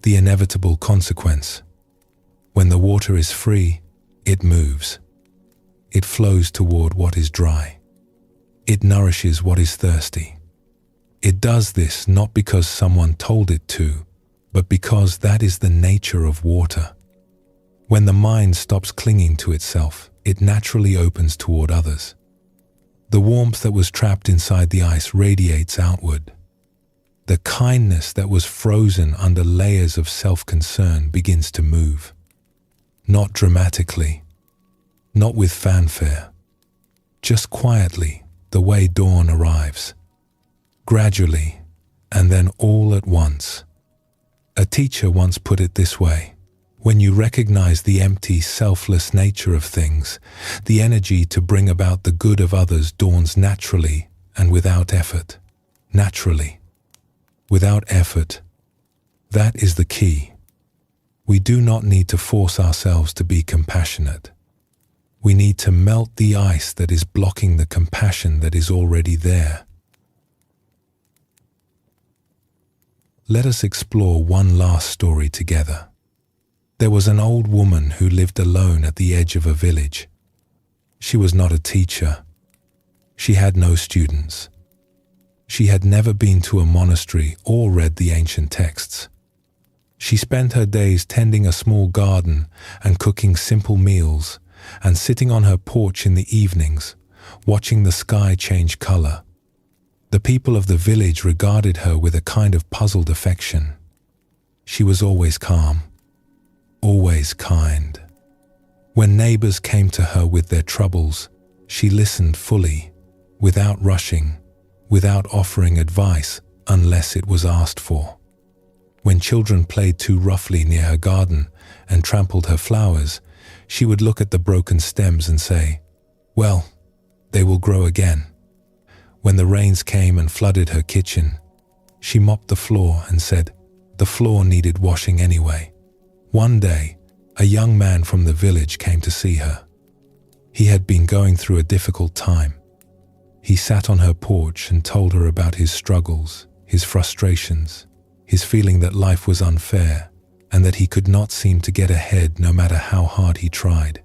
the inevitable consequence. When the water is free, it moves. It flows toward what is dry. It nourishes what is thirsty. It does this not because someone told it to, but because that is the nature of water. When the mind stops clinging to itself, it naturally opens toward others. The warmth that was trapped inside the ice radiates outward. The kindness that was frozen under layers of self-concern begins to move. Not dramatically, not with fanfare, just quietly, the way dawn arrives, gradually, and then all at once. A teacher once put it this way: when you recognize the empty, selfless nature of things, the energy to bring about the good of others dawns naturally and without effort. Naturally, without effort. That is the key. We do not need to force ourselves to be compassionate. We need to melt the ice that is blocking the compassion that is already there. Let us explore one last story together. There was an old woman who lived alone at the edge of a village. She was not a teacher. She had no students. She had never been to a monastery or read the ancient texts. She spent her days tending a small garden and cooking simple meals, and sitting on her porch in the evenings, watching the sky change color. The people of the village regarded her with a kind of puzzled affection. She was always calm, always kind. When neighbors came to her with their troubles, she listened fully, without rushing, without offering advice unless it was asked for. When children played too roughly near her garden and trampled her flowers, she would look at the broken stems and say, "Well, they will grow again." When the rains came and flooded her kitchen, she mopped the floor and said, "The floor needed washing anyway." One day, a young man from the village came to see her. He had been going through a difficult time. He sat on her porch and told her about his struggles, his frustrations, his feeling that life was unfair, and that he could not seem to get ahead no matter how hard he tried.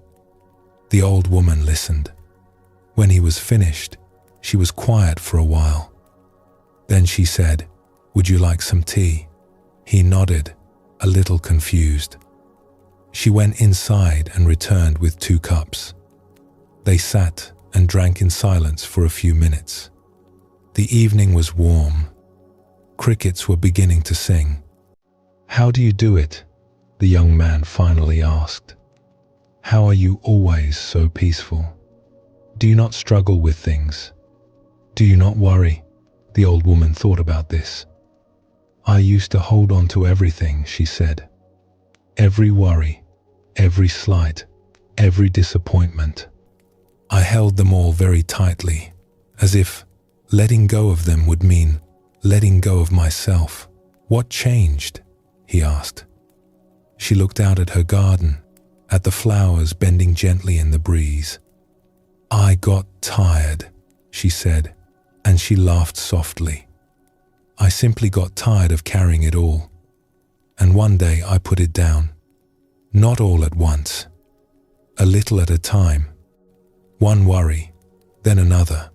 The old woman listened. When he was finished, she was quiet for a while. Then she said, "Would you like some tea?" He nodded, a little confused. She went inside and returned with 2 cups. They sat and drank in silence for a few minutes. The evening was warm. Crickets were beginning to sing. "How do you do it?" the young man finally asked. "How are you always so peaceful? Do you not struggle with things? Do you not worry?" The old woman thought about this. "I used to hold on to everything," she said. "Every worry, every slight, every disappointment. I held them all very tightly, as if letting go of them would mean letting go of myself." "What changed?" he asked. She looked out at her garden, at the flowers bending gently in the breeze. "I got tired," she said, and she laughed softly. "I simply got tired of carrying it all. And one day I put it down. Not all at once. A little at a time. One worry, then another.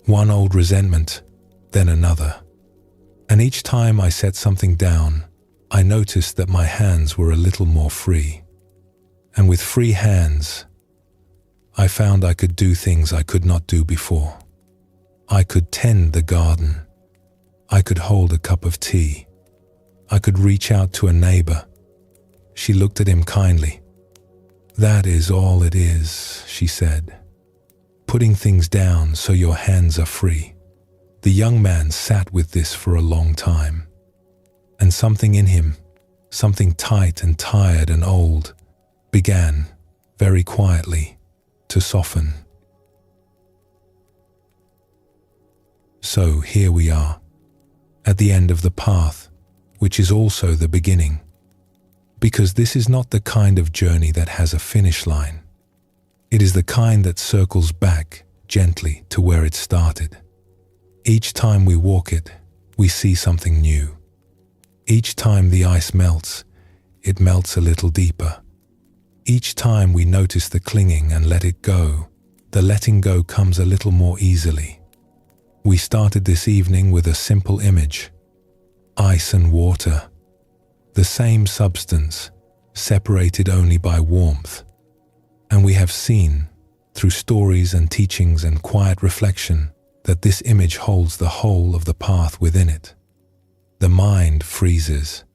One old resentment, then another. And each time I set something down, I noticed that my hands were a little more free. And with free hands, I found I could do things I could not do before. I could tend the garden. I could hold a cup of tea. I could reach out to a neighbor." She looked at him kindly. "That is all it is," she said. "Putting things down so your hands are free." The young man sat with this for a long time. And something in him, something tight and tired and old, began, very quietly, to soften. So here we are, at the end of the path, which is also the beginning. Because this is not the kind of journey that has a finish line. It is the kind that circles back gently to where it started. Each time we walk it, we see something new. Each time the ice melts, it melts a little deeper. Each time we notice the clinging and let it go, the letting go comes a little more easily. We started this evening with a simple image: ice and water, the same substance, separated only by warmth. And we have seen, through stories and teachings and quiet reflection, that this image holds the whole of the path within it. The mind freezes.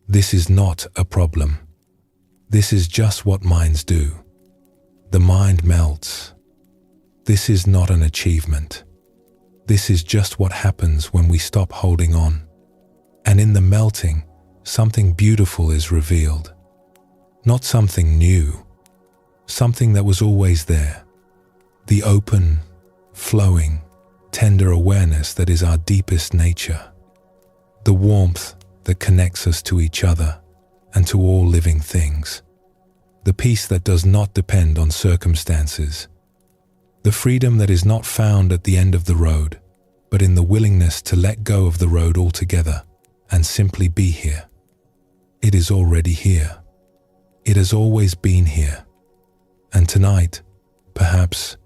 This is not a problem. This is just what minds do. the mind melts. This is not an achievement. This is just what happens when we stop holding on. And in the melting, something beautiful is revealed. Not something new, something that was always there. The open, flowing, tender awareness that is our deepest nature. The warmth that connects us to each other and to all living things. The peace that does not depend on circumstances. The freedom that is not found at the end of the road, but in the willingness to let go of the road altogether and simply be here. It is already here. It has always been here. And tonight, perhaps,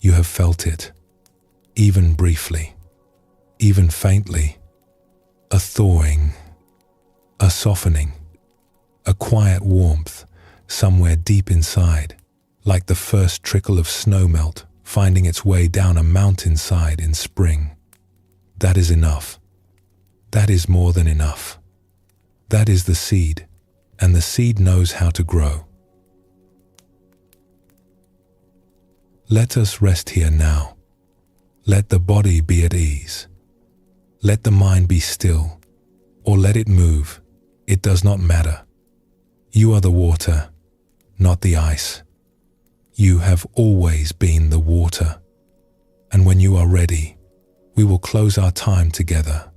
you have felt it, even briefly, even faintly, a thawing, a softening, a quiet warmth somewhere deep inside, like the first trickle of snowmelt finding its way down a mountainside in spring. That is enough. That is more than enough. That is the seed, and the seed knows how to grow. Let us rest here now. Let the body be at ease. Let the mind be still, or let it move. It does not matter. You are the water, not the ice. You have always been the water. And when you are ready, we will close our time together.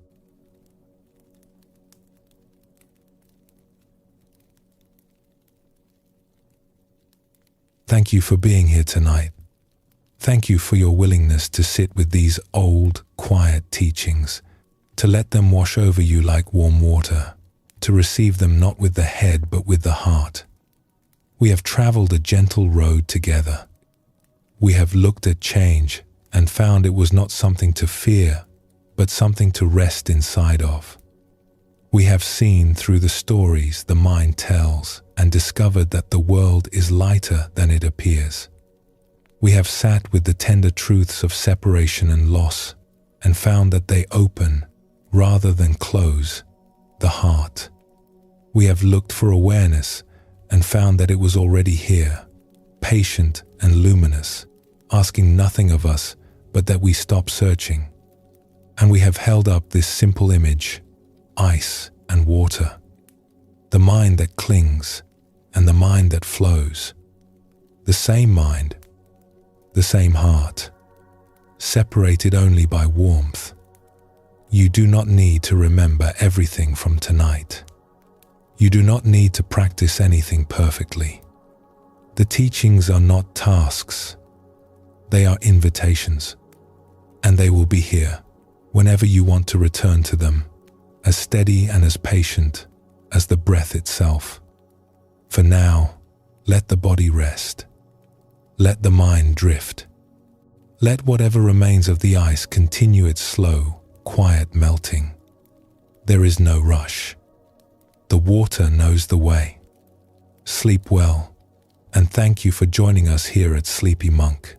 Thank you for being here tonight. Thank you for your willingness to sit with these old, quiet teachings, to let them wash over you like warm water, to receive them not with the head but with the heart. We have traveled a gentle road together. We have looked at change and found it was not something to fear, but something to rest inside of. We have seen through the stories the mind tells and discovered that the world is lighter than it appears. We have sat with the tender truths of separation and loss and found that they open, rather than close, the heart. We have looked for awareness and found that it was already here, patient and luminous, asking nothing of us but that we stop searching. And we have held up this simple image, ice and water, the mind that clings and the mind that flows, the same mind, the same heart, separated only by warmth. You do not need to remember everything from tonight. You do not need to practice anything perfectly. The teachings are not tasks. They are invitations, and they will be here whenever you want to return to them, as steady and as patient as the breath itself. For now, let the body rest. Let the mind drift. Let whatever remains of the ice continue its slow, quiet melting. There is no rush. The water knows the way. Sleep well, and thank you for joining us here at Sleepy Monk.